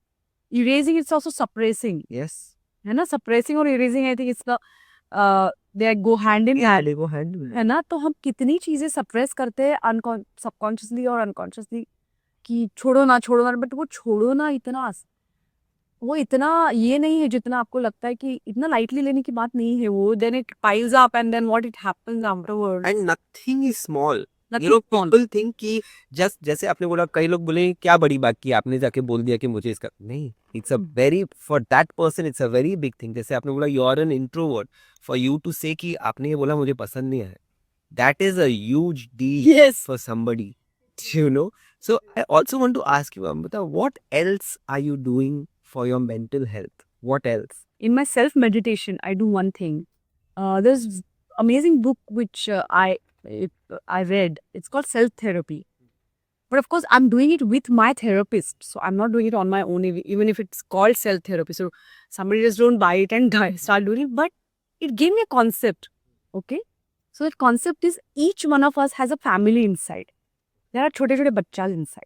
Speaker 1: erasing, it's also suppressing.
Speaker 2: Yes.
Speaker 1: है ना, suppressing और erasing, I think it's the they go hand in hand.
Speaker 2: They go hand in hand.
Speaker 1: है ना, तो हम कितनी चीजें suppress करते हैं subconsciously और unconsciously कि छोड़ो ना, बट वो छोड़ो ना वो इतना ये नहीं है जितना आपको लगता है, कि इतना लाइटली लेने की बात नहीं है वो. Then it piles up, and then what it happens afterwards.
Speaker 2: And nothing is small.
Speaker 1: Nothing
Speaker 2: You know,
Speaker 1: small.
Speaker 2: people think कि just जैसे आपने बोला, कई लोग बोले क्या बड़ी बात की, आपने जाके बोल दिया कि मुझे इसका नहीं. It's a very, for that person it's a very big thing. जैसे आपने बोला you are an introvert, for you to say कि आपने ये बोला मुझे पसंद नहीं है, that is a huge deal.
Speaker 1: Yes.
Speaker 2: For somebody, you know. So I also want to ask you, Amrita, what else are you doing for your mental health? What else?
Speaker 1: In my self meditation, I do one thing. There's amazing book which I read. It's called Self Therapy. But of course, I'm doing it with my therapist. So I'm not doing it on my own, even if it's called self therapy. So somebody just don't buy it and start doing it. But it gave me a concept. Okay. So that concept is each one of us has a family inside. There are chote bachchas inside.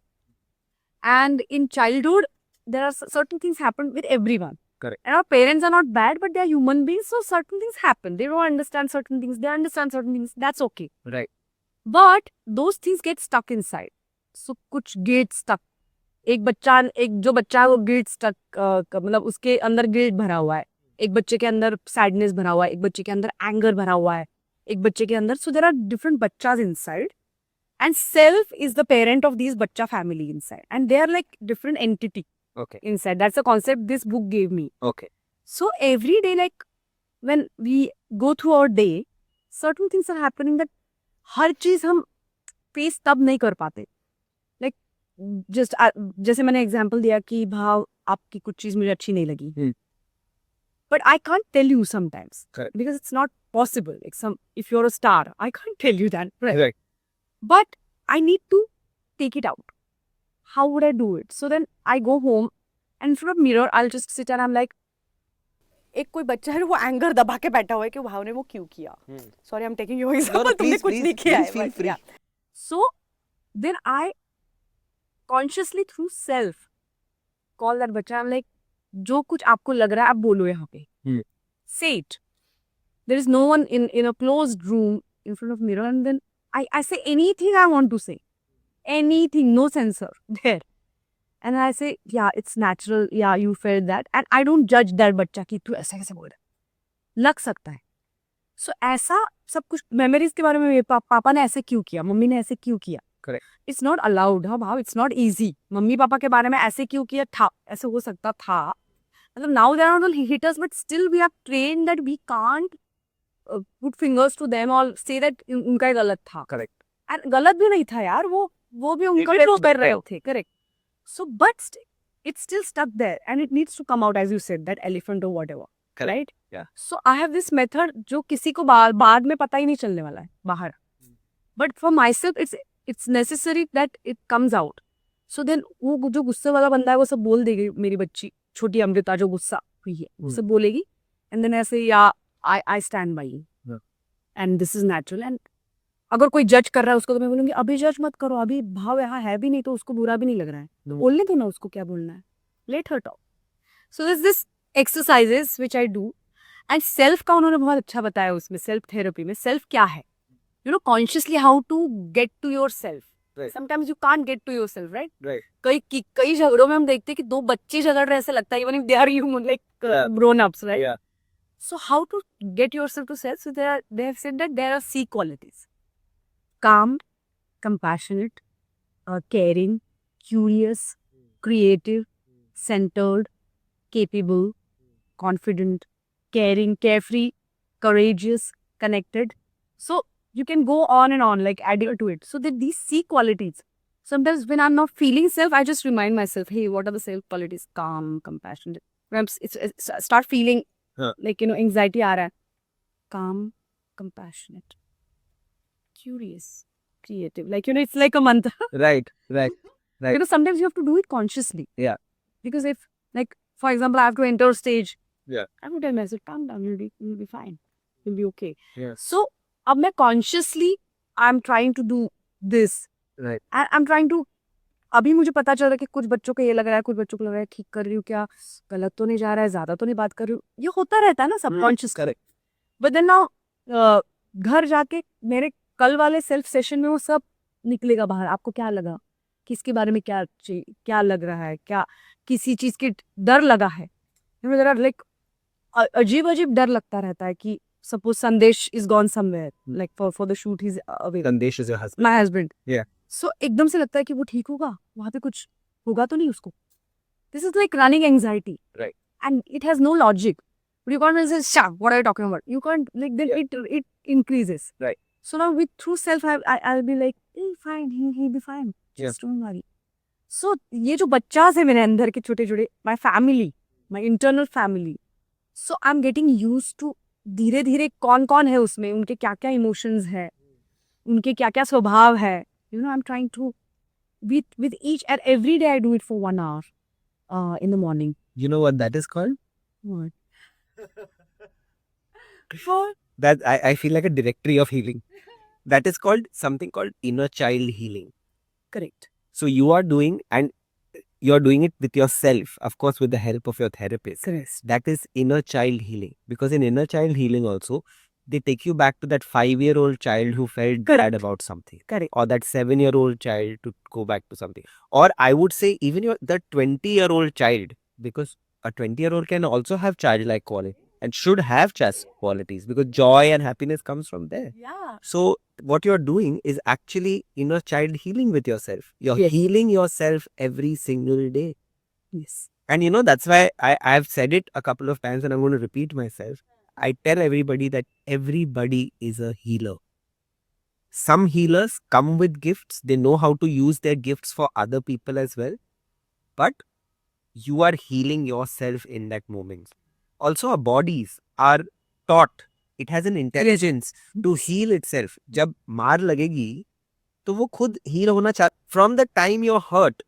Speaker 1: And in childhood, there are certain things happen with everyone.
Speaker 2: Correct.
Speaker 1: And our parents are not bad, but they are human beings. So certain things happen. They don't understand certain things. They understand certain things. That's okay.
Speaker 2: Right.
Speaker 1: But those things get stuck inside. So कुछ get stuck. एक जो बच्चा है वो guilt stuck, मतलब उसके अंदर guilt भरा हुआ है. एक बच्चे के अंदर सैडनेस भरा हुआ है. एक बच्चे के अंदर एंगर भरा हुआ है. एक बच्चे के अंदर, so there are different bachchas inside, and self is the parent of these bachcha family inside, and they are like different entity.
Speaker 2: Okay.
Speaker 1: Inside. That's the concept this book gave me.
Speaker 2: Okay.
Speaker 1: So every day, like when we go through our day, certain things are happening that हर चीज हम face तब नहीं कर पाते. Like just जैसे मैंने example दिया कि भाव आपकी कुछ चीज मुझे अच्छी नहीं लगी. But I can't tell you sometimes.
Speaker 2: Correct.
Speaker 1: Because it's not possible. Like if you're a star, I can't tell you that.
Speaker 2: Right.
Speaker 1: But I need to take it out. How would I do it? So then I go home, and in front of mirror, I'll just sit and I'm like, एक कोई बच्चा है वो anger दबा के बैठा हुआ है कि भाव ने वो क्यों किया. Sorry, I'm taking your example. तुमने कुछ नहीं किया है.
Speaker 2: Feel free.
Speaker 1: So then I consciously through self call that बच्चा. I'm like, जो कुछ आपको लग रहा है आप बोलो यहाँ पे. Say it. There is no one in a closed room in front of mirror, and then I say anything I want to say. Anything, no censor there. And I say, yeah, it's natural. Yeah, you felt that. And I don't judge that बच्चा कि तू ऐसा कैसे बोल रहा है. लग सकता है. So ऐसा सब कुछ मेमोरीज के बारे में पापा ने ऐसे क्यों किया, मम्मी ने ऐसे क्यों किया.
Speaker 2: Correct.
Speaker 1: It's not allowed. हाँ भाव, it's not easy. Mummy papa के बारे में ऐसे क्यों किया था, ऐसे हो सकता था. मतलब now they are not haters, but still we are trained that we can't put fingers to them or say that उनका ही गलत था.
Speaker 2: Correct.
Speaker 1: And गलत भी नहीं था यार, वो भी उनका ही कर रहे थे. Correct. So but it's still stuck there and it needs to come out, as you said, that elephant or whatever.
Speaker 2: Correct.
Speaker 1: Right?
Speaker 2: Yeah.
Speaker 1: So I have this method जो किसी को बाद में पता ही नहीं चलने वाला है बाहर. But for myself, it's necessary that it comes out. So then वो जो गुस्से वाला बंदा है वो सब बोल देगी. मेरी बच्ची छोटी अमृता जो गुस्सा हुई है वो सब बोलेगी. And then ऐसे या I stand by you.
Speaker 2: Yeah.
Speaker 1: And this is natural. And अगर कोई जज कर रहा है उसको तो मैं बोलूंगी अभी जज मत करो, अभी भाव यहाँ है भी नहीं तो उसको बुरा भी नहीं लग रहा है. बोलने दो ना उसको क्या बोलना है. Let her talk. So there's this exercises which I do. And self का उन्होंने बहुत अच्छा बताया उसमें, सेल्फ थेरेपी में. सेल्फ क्या है? You know, consciously how to get to yourself.
Speaker 2: Right.
Speaker 1: Sometimes you can't get to yourself, right?
Speaker 2: Right.
Speaker 1: कई झगड़ों में हम देखते हैं कि दो बच्चे झगड़ रहे, ऐसे लगता है even if they are human, like grown ups, right?
Speaker 2: Yeah.
Speaker 1: So how to get yourself to self? So they have said that there are C qualities: calm, compassionate, caring, curious, creative, centered, capable, confident, caring, carefree, courageous, connected. So you can go on and on, like adding to it. So that these C qualities. Sometimes when I'm not feeling self, I just remind myself, hey, what are the self qualities? Calm, compassionate. When start feeling like, anxiety aa raha hai. Calm, compassionate, curious, creative. Like, it's like a mantra.
Speaker 2: Right, right, right.
Speaker 1: Because sometimes you have to do it consciously.
Speaker 2: Yeah.
Speaker 1: Because if, like, for example, I have to enter stage,
Speaker 2: Yeah.
Speaker 1: I would tell myself, calm down, you'll be fine. You'll be okay.
Speaker 2: Yes.
Speaker 1: So, अब मैं consciously, I'm trying to do this.
Speaker 2: Right.
Speaker 1: And I'm trying to, अभी मुझे पता चल रहा है कि कुछ बच्चों को ये लग रहा है, कुछ बच्चों को लग रहा है ठीक कर रही हूँ क्या, गलत तो नहीं जा रहा है, ज्यादा तो नहीं बात कर रही हूँ, ये होता रहता है ना subconscious.
Speaker 2: Correct.
Speaker 1: But then now घर जाके मेरे कल वाले सेल्फ सेशन में वो सब निकलेगा बाहर. आपको क्या लगा, किसके बारे में क्या लग रहा है, क्या किसी चीज की डर लगा है, लाइक अजीब अजीब डर लगता रहता है कि सपोज संदेश is gone somewhere, like for the shoot he is away.
Speaker 2: Sandesh is your husband.
Speaker 1: My husband.
Speaker 2: Yeah.
Speaker 1: सो एकदम से लगता है कि वो ठीक होगा, वहां पे कुछ होगा तो नहीं उसको. This is like running anxiety.
Speaker 2: Right.
Speaker 1: And it has no logic. But you can't say, "Shah, what are you talking about?" You can't, like, then it increases.
Speaker 2: Right.
Speaker 1: So now with through self, I'll be like, fine, he'll be fine.
Speaker 2: Yeah.
Speaker 1: Just don't worry. So ये जो बच्चा है मेरे अंदर के छोटे छोटे, my family, my internal family. So I'm getting used to धीरे धीरे कौन कौन है उसमें, उनके क्या क्या emotions है, उनके क्या क्या स्वभाव है. I'm trying to with each and every day I do it for 1 hour in the morning.
Speaker 2: You know what that is called?
Speaker 1: What? For
Speaker 2: That I feel like a directory of healing. That is called something called inner child healing.
Speaker 1: correct.
Speaker 2: So you are doing, and you're doing it with yourself, of course, with the help of your therapist.
Speaker 1: Correct.
Speaker 2: That is inner child healing. Because in inner child healing also, they take you back to that 5-year-old child who felt bad
Speaker 1: Correct.
Speaker 2: about something.
Speaker 1: Correct.
Speaker 2: Or that 7-year-old child to go back to something. Or I would say even the 20-year-old child, because a 20-year-old can also have childlike quality and should have just qualities, because joy and happiness comes from there.
Speaker 1: Yeah.
Speaker 2: So what you're doing is actually inner child healing with yourself. You're
Speaker 1: Yes.
Speaker 2: healing yourself every single day.
Speaker 1: Yes.
Speaker 2: And that's why I've said it a couple of times and I'm going to repeat myself. I tell everybody that everybody is a healer. Some healers come with gifts. They know how to use their gifts for other people as well. But you are healing yourself in that moment. Also, our bodies are taught. It has an intelligence to heal itself. जब मार लगेगी, तो वो खुद heal होना चाह. From the time you're hurt,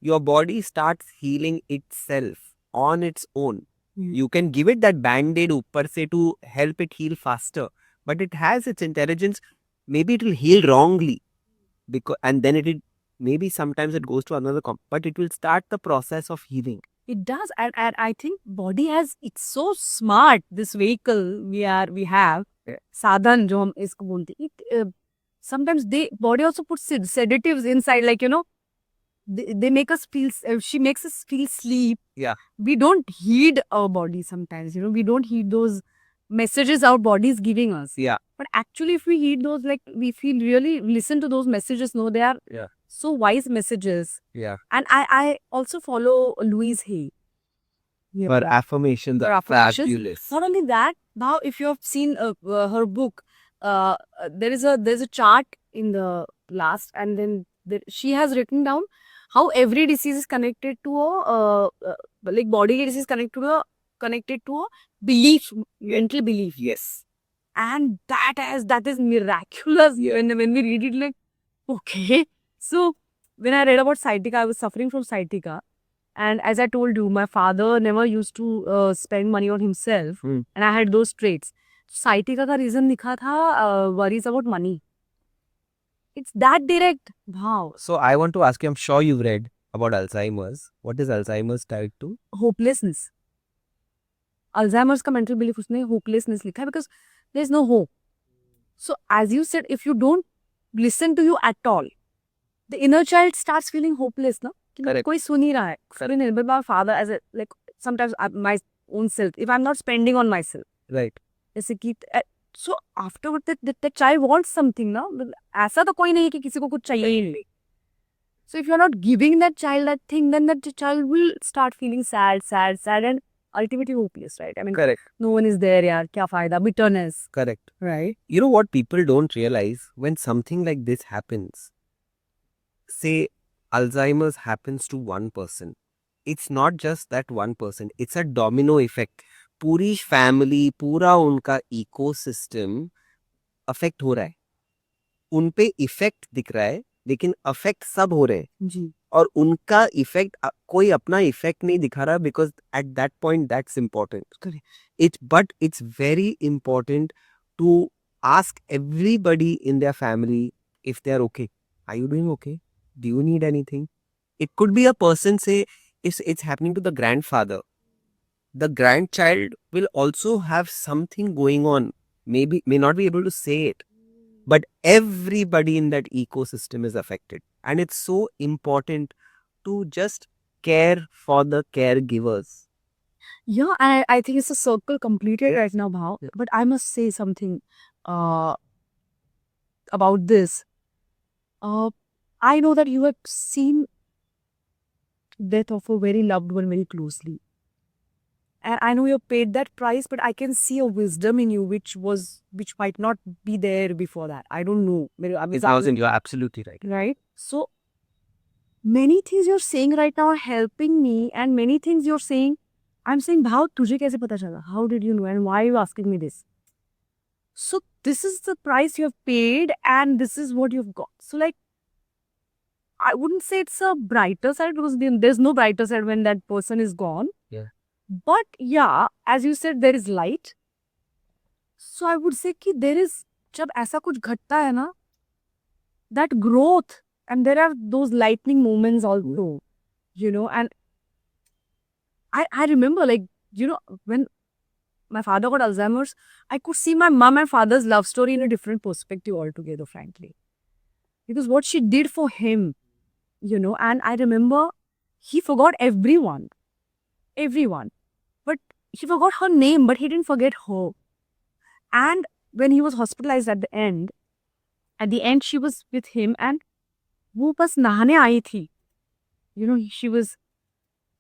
Speaker 2: your body starts healing itself on its own. You can give it that band-aid ऊपर से to help it heal faster. But it has its intelligence. Maybe it will heal wrongly. And then maybe sometimes it goes to another but it will start the process of healing.
Speaker 1: It does, and I think body it's so smart. This vehicle we have, sadhan जो हम इसको बोलते हैं. Sometimes body also puts sedatives inside, like they make us feel. She makes us feel sleep.
Speaker 2: Yeah.
Speaker 1: We don't heed our body sometimes. We don't heed those messages our body is giving us.
Speaker 2: Yeah.
Speaker 1: But actually, if we heed those, like we feel really listen to those messages. No, they are so wise messages.
Speaker 2: Yeah.
Speaker 1: And I also follow Louise Hay.
Speaker 2: Her affirmations
Speaker 1: Her
Speaker 2: are
Speaker 1: affirmations.
Speaker 2: fabulous.
Speaker 1: Not only that, now if you have seen her book, there's a chart in the last, and then she has written down how every disease is connected to a like body disease connected to a belief, mental belief.
Speaker 2: Yes.
Speaker 1: And that is miraculous. When we read it, like, okay. So when I read about sciatica, I was suffering from sciatica. And as I told you, my father never used to spend money on himself. And I had those traits. Sciatica ka reason likha tha worries about money. It's that direct. Wow.
Speaker 2: So I want to ask you, I'm sure you've read about Alzheimer's. What is Alzheimer's tied to?
Speaker 1: Hopelessness. Alzheimer's ka mental belief usne hopelessness likha hai, because there's no hope. So as you said, if you don't listen to you at all, the inner child starts feeling hopeless, no?
Speaker 2: Correct.
Speaker 1: कोई सुन ही रहा है. But my father, as a, like, sometimes my own self, if I'm not spending on myself,
Speaker 2: Right.
Speaker 1: जैसे कि so afterward that child wants something ना, ऐसा तो कोई नहीं है कि किसी को कुछ चाहिए ही नहीं. So if you're not giving that child that thing, then that child will start feeling sad, and ultimately hopeless, right? I mean,
Speaker 2: Correct.
Speaker 1: no one is there, yaar. Kya fayda? Bitterness,
Speaker 2: Correct.
Speaker 1: right?
Speaker 2: You know what people don't realize when something like this happens? Say Alzheimer's happens to one person. It's not just that one person. It's a domino effect. पूरी family, पूरा उनका ecosystem affect हो रहा है. उन पे effect दिख रहा है, लेकिन अफेक्ट सब हो रहे हैं.
Speaker 1: जी.
Speaker 2: और उनका इफेक्ट कोई अपना इफेक्ट नहीं दिखा रहा because at that point that's important. But it's very important to ask everybody in their family if they are okay. Are you doing okay? Do you need anything? It could be a person, say, if it's happening to the grandfather, the grandchild will also have something going on. Maybe may not be able to say it, but everybody in that ecosystem is affected. And it's so important to just care for the caregivers.
Speaker 1: Yeah, I think it's a circle completed right now, Bhav.
Speaker 2: Yeah.
Speaker 1: But I must say something uh, about this. I know that you have seen death of a very loved one very closely. And I know you paid that price, but I can see a wisdom in you which might not be there before that. I don't know.
Speaker 2: You're absolutely right.
Speaker 1: Right? So many things you're saying right now are helping me, and many things you're saying, I'm saying, Bhav, tujhe kaise pata chala? How did you know? And why are you asking me this? So this is the price you have paid, and this is what you've got. So like, I wouldn't say it's a brighter side because there's no brighter side when that person is gone.
Speaker 2: Yeah.
Speaker 1: But yeah, as you said, there is light. So I would say कि there is, जब ऐसा कुछ घटता है ना, that growth, and there are those lightning moments also, you know. And I remember, like, you know, when my father got Alzheimer's, I could see my mom and father's love story in a different perspective altogether, frankly. Because what she did for him, you know, and I remember he forgot everyone. But he forgot her name, but he didn't forget her. And when he was hospitalized at the end she was with him, and वो बस नहाने आई थी. You know, she was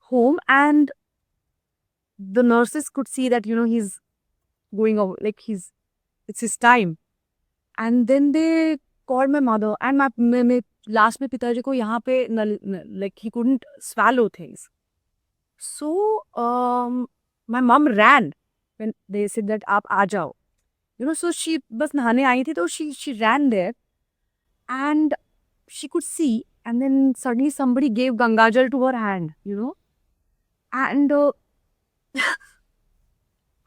Speaker 1: home, and the nurses could see that, you know, he's going over, like it's his time. And then they called my mother, and my last में पिताजी को यहाँ पे like he couldn't swallow things. So my mom ran when they said that आप आ जाओ. You know, so she बस नहाने आई थी, तो she ran there, and she could see, and then suddenly somebody gave Gangajal to her hand, you know, and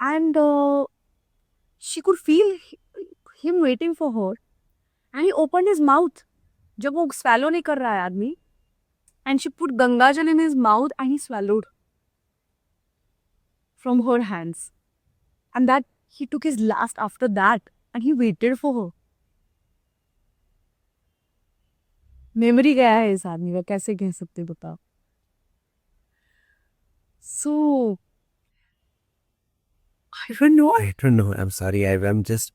Speaker 1: and she could feel him waiting for her, and he opened his mouth. जब वो swallow नहीं कर रहा है आदमी, and she put Gangajal in his mouth, and he swallowed from her hands, and that he took his last after that, and he waited for her. Memory गया है इस आदमी का, कैसे कह सकते बताओ. So I don't know.
Speaker 2: I don't know. I'm sorry. I'm just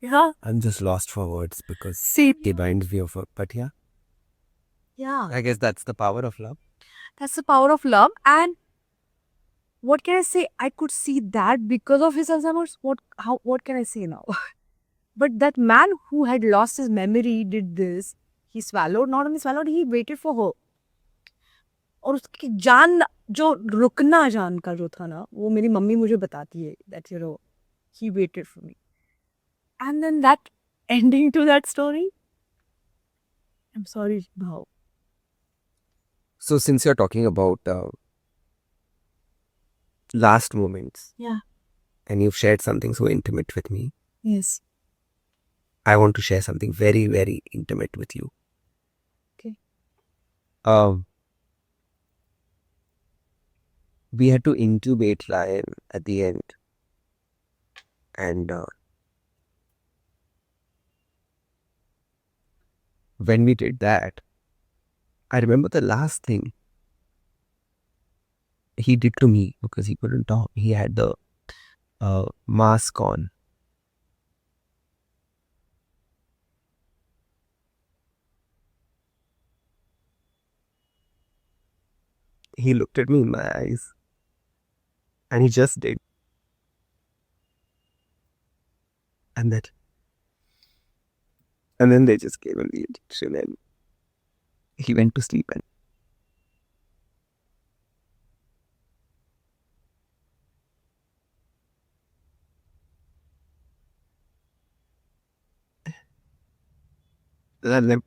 Speaker 1: Yeah.
Speaker 2: I'm just lost for words because
Speaker 1: See.
Speaker 2: it reminds me of. But yeah,
Speaker 1: Yeah.
Speaker 2: I guess that's the power of love.
Speaker 1: That's the power of love. And what can I say? I could see that because of his Alzheimer's. What can I say now? But that man who had lost his memory did this. He swallowed, not only swallowed, he waited for her. और उसकी जान, जो रुकना जान का जो था ना, वो मेरी मम्मी मुझे बताती है that, you know, he waited for me. And then that ending to that story, I'm sorry, Bhav.
Speaker 2: So since you're talking about last moments,
Speaker 1: Yeah.
Speaker 2: and you've shared something so intimate with me,
Speaker 1: Yes.
Speaker 2: I want to share something very, very intimate with you.
Speaker 1: Okay.
Speaker 2: We had to intubate Ryan at the end, and when we did that, I remember the last thing he did to me, because he couldn't talk. He had the mask on. He looked at me in my eyes and he just did. And that, and then they just gave him the injection and he went to sleep. And I'll never,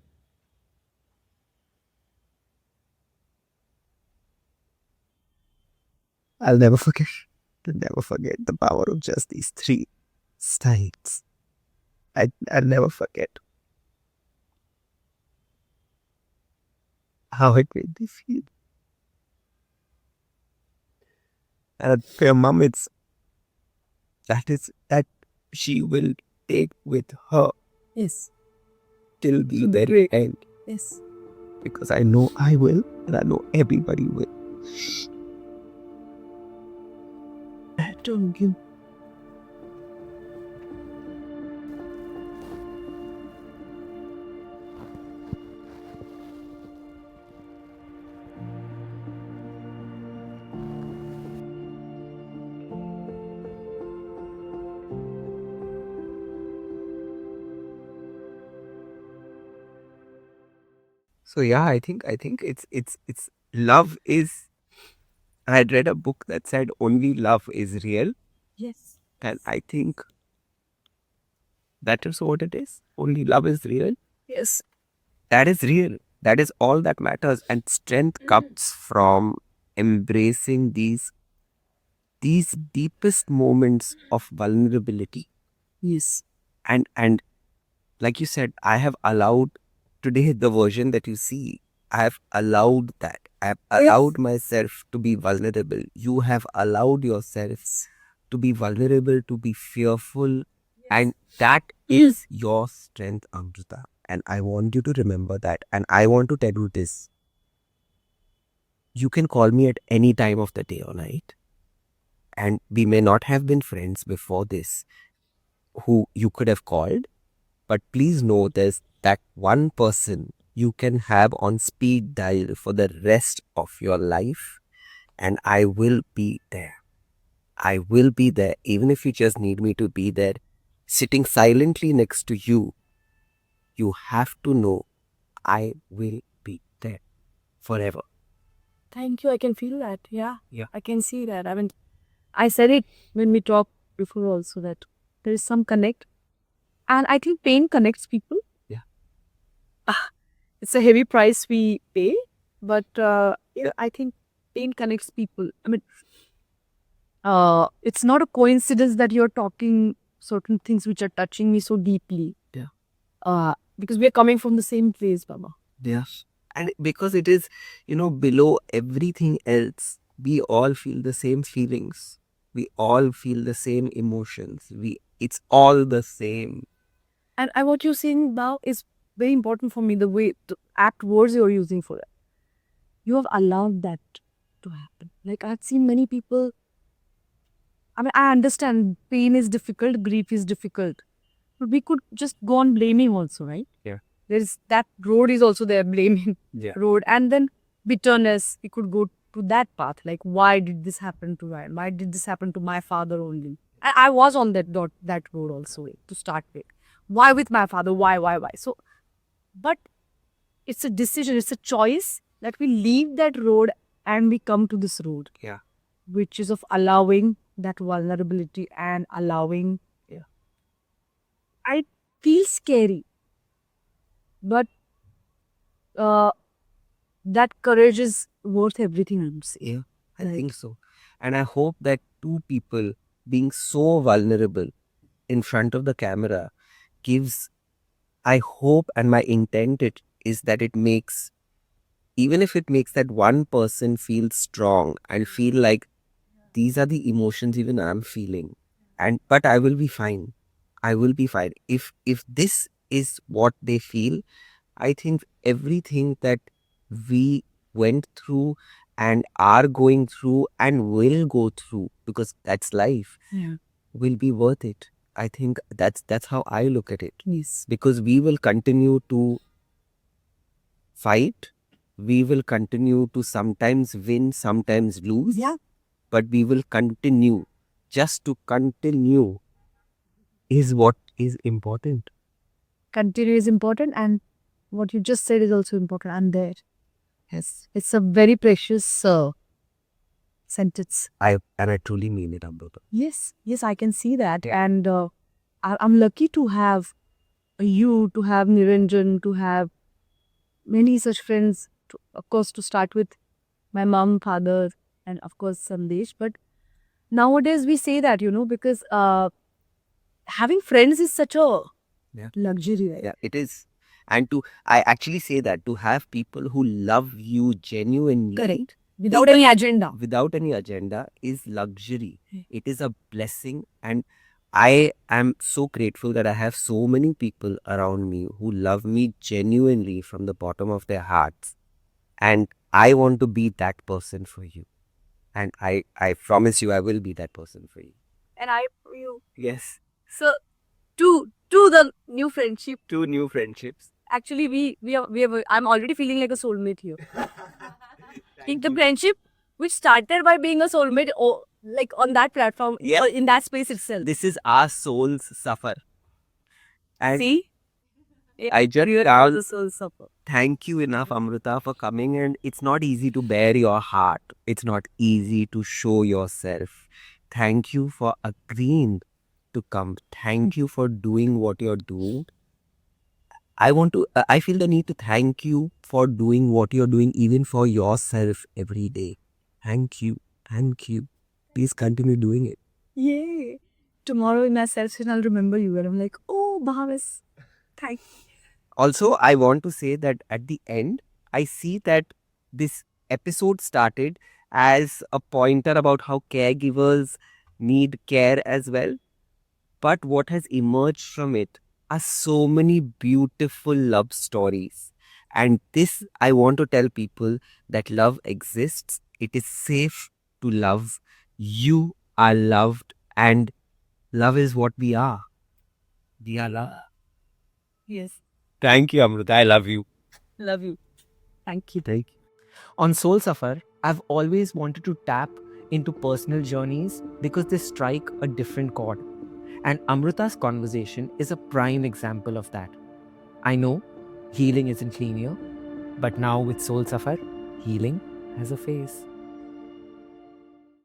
Speaker 2: I'll never forget. I'll never forget the power of just these three sides. I'll never forget how it made me feel. And for your mom, that she will take with her
Speaker 1: Yes.
Speaker 2: till the very end.
Speaker 1: Yes.
Speaker 2: Because I know I will, and I know everybody will.
Speaker 1: Don't you?
Speaker 2: So yeah, I think it's love is. I had read a book that said only love is real,
Speaker 1: Yes.
Speaker 2: and I think that is what it is. Only love is real.
Speaker 1: Yes.
Speaker 2: That is real. That is all that matters. And strength comes from embracing these deepest moments of vulnerability.
Speaker 1: Yes.
Speaker 2: And like you said, I have allowed today the version that you see. I have allowed that. I have allowed myself to be vulnerable. You have allowed yourself to be vulnerable, to be fearful. And that is your strength, Amrita. And I want you to remember that. And I want to tell you this. You can call me at any time of the day or night. And we may not have been friends before this, who you could have called. But please know there's that one person you can have on speed dial for the rest of your life. And I will be there. I will be there. Even if you just need me to be there, sitting silently next to you, you have to know I will be there forever.
Speaker 1: Thank you. I can feel that. Yeah.
Speaker 2: Yeah.
Speaker 1: I can see that. I mean, I said it when we talked before also that there is some connect. And I think pain connects people.
Speaker 2: Yeah.
Speaker 1: It's a heavy price we pay, but I think pain connects people. I mean, it's not a coincidence that you're talking certain things which are touching me so deeply.
Speaker 2: Yeah.
Speaker 1: Because we are coming from the same place, Baba.
Speaker 2: Yes. And because it is, below everything else, we all feel the same feelings. We all feel the same emotions. It's all the same.
Speaker 1: And what you're saying now is very important for me, the way, the apt words you're using for it. You have allowed that to happen. Like, I've seen many people, I mean, I understand pain is difficult, grief is difficult. But we could just go on blaming also, right?
Speaker 2: Yeah.
Speaker 1: There's that road is also there, blaming
Speaker 2: Yeah.
Speaker 1: road. And then bitterness, we could go to that path. Like, why did this happen to Ryan? Why did this happen to my father only? I was on that road also to start with. Why with my father? Why? So, but it's a decision, it's a choice that we leave that road and we come to this road.
Speaker 2: Yeah.
Speaker 1: Which is of allowing that vulnerability and allowing.
Speaker 2: Yeah.
Speaker 1: I feel scary, but that courage is worth everything, I would say.
Speaker 2: Yeah, I
Speaker 1: Like-
Speaker 2: think so. And I hope that two people being so vulnerable in front of the camera gives, I hope, and my intent is that it makes, even if it makes that one person feel strong and feel like these are the emotions even I'm feeling. But I will be fine. I will be fine. If this is what they feel, I think everything that we went through and are going through and will go through, because that's life,
Speaker 1: Yeah.
Speaker 2: will be worth it. I think that's how I look at it.
Speaker 1: Yes.
Speaker 2: Because we will continue to fight, we will continue to sometimes win, sometimes lose,
Speaker 1: Yeah.
Speaker 2: but we will continue. Just to continue is what is important.
Speaker 1: Continue is important, and what you just said is also important. I'm there. Yes. It's a very precious sentence.
Speaker 2: I truly mean it, Amruta.
Speaker 1: Yes. Yes, I can see that. And I'm lucky to have you, to have Niranjan, to have many such friends. Of course, to start with my mom, father, and of course Sandesh. But nowadays we say that, because having friends is such a
Speaker 2: Yeah.
Speaker 1: luxury, right?
Speaker 2: Yeah, it is. And I actually say that to have people who love you genuinely,
Speaker 1: Correct. Without any agenda.
Speaker 2: without any agenda, is luxury.
Speaker 1: Yeah.
Speaker 2: It is a blessing. And I am so grateful that I have so many people around me who love me genuinely from the bottom of their hearts. And I want to be that person for you. And I promise you, I will be that person for you.
Speaker 1: And I for you.
Speaker 2: Yes.
Speaker 1: So to the new friendship.
Speaker 2: 2 new friendships.
Speaker 1: Actually, we are. I'm already feeling like a soulmate here.
Speaker 2: Thank
Speaker 1: The
Speaker 2: you.
Speaker 1: friendship which started by being a soulmate, or like on that platform,
Speaker 2: Yep.
Speaker 1: or in that space itself.
Speaker 2: This is our souls suffer. And
Speaker 1: See,
Speaker 2: I just
Speaker 1: the
Speaker 2: can't
Speaker 1: soul suffer.
Speaker 2: thank you enough, Amrita, for coming. And it's not easy to bear your heart. It's not easy to show yourself. Thank you for agreeing to come. Thank you for doing what you're doing. I feel the need to thank you for doing what you're doing, even for yourself every day. Thank you. Thank you. Please continue doing it.
Speaker 1: Yay! Tomorrow in my session, I'll remember you, and I'm like, oh, Bhavis, thank.
Speaker 2: Also, I want to say that at the end, I see that this episode started as a pointer about how caregivers need care as well. But what has emerged from it are so many beautiful love stories. And this, I want to tell people that love exists. It is safe to love. You are loved, and love is what we are. We are love.
Speaker 1: Yes,
Speaker 2: Thank you, Amrita. I love you.
Speaker 1: love you. Thank you.
Speaker 2: Thank you.
Speaker 3: On Soul Safar, I've always wanted to tap into personal journeys because they strike a different chord. And Amrita's conversation is a prime example of that. I know healing isn't linear, but now with Soul Safar, healing has a face.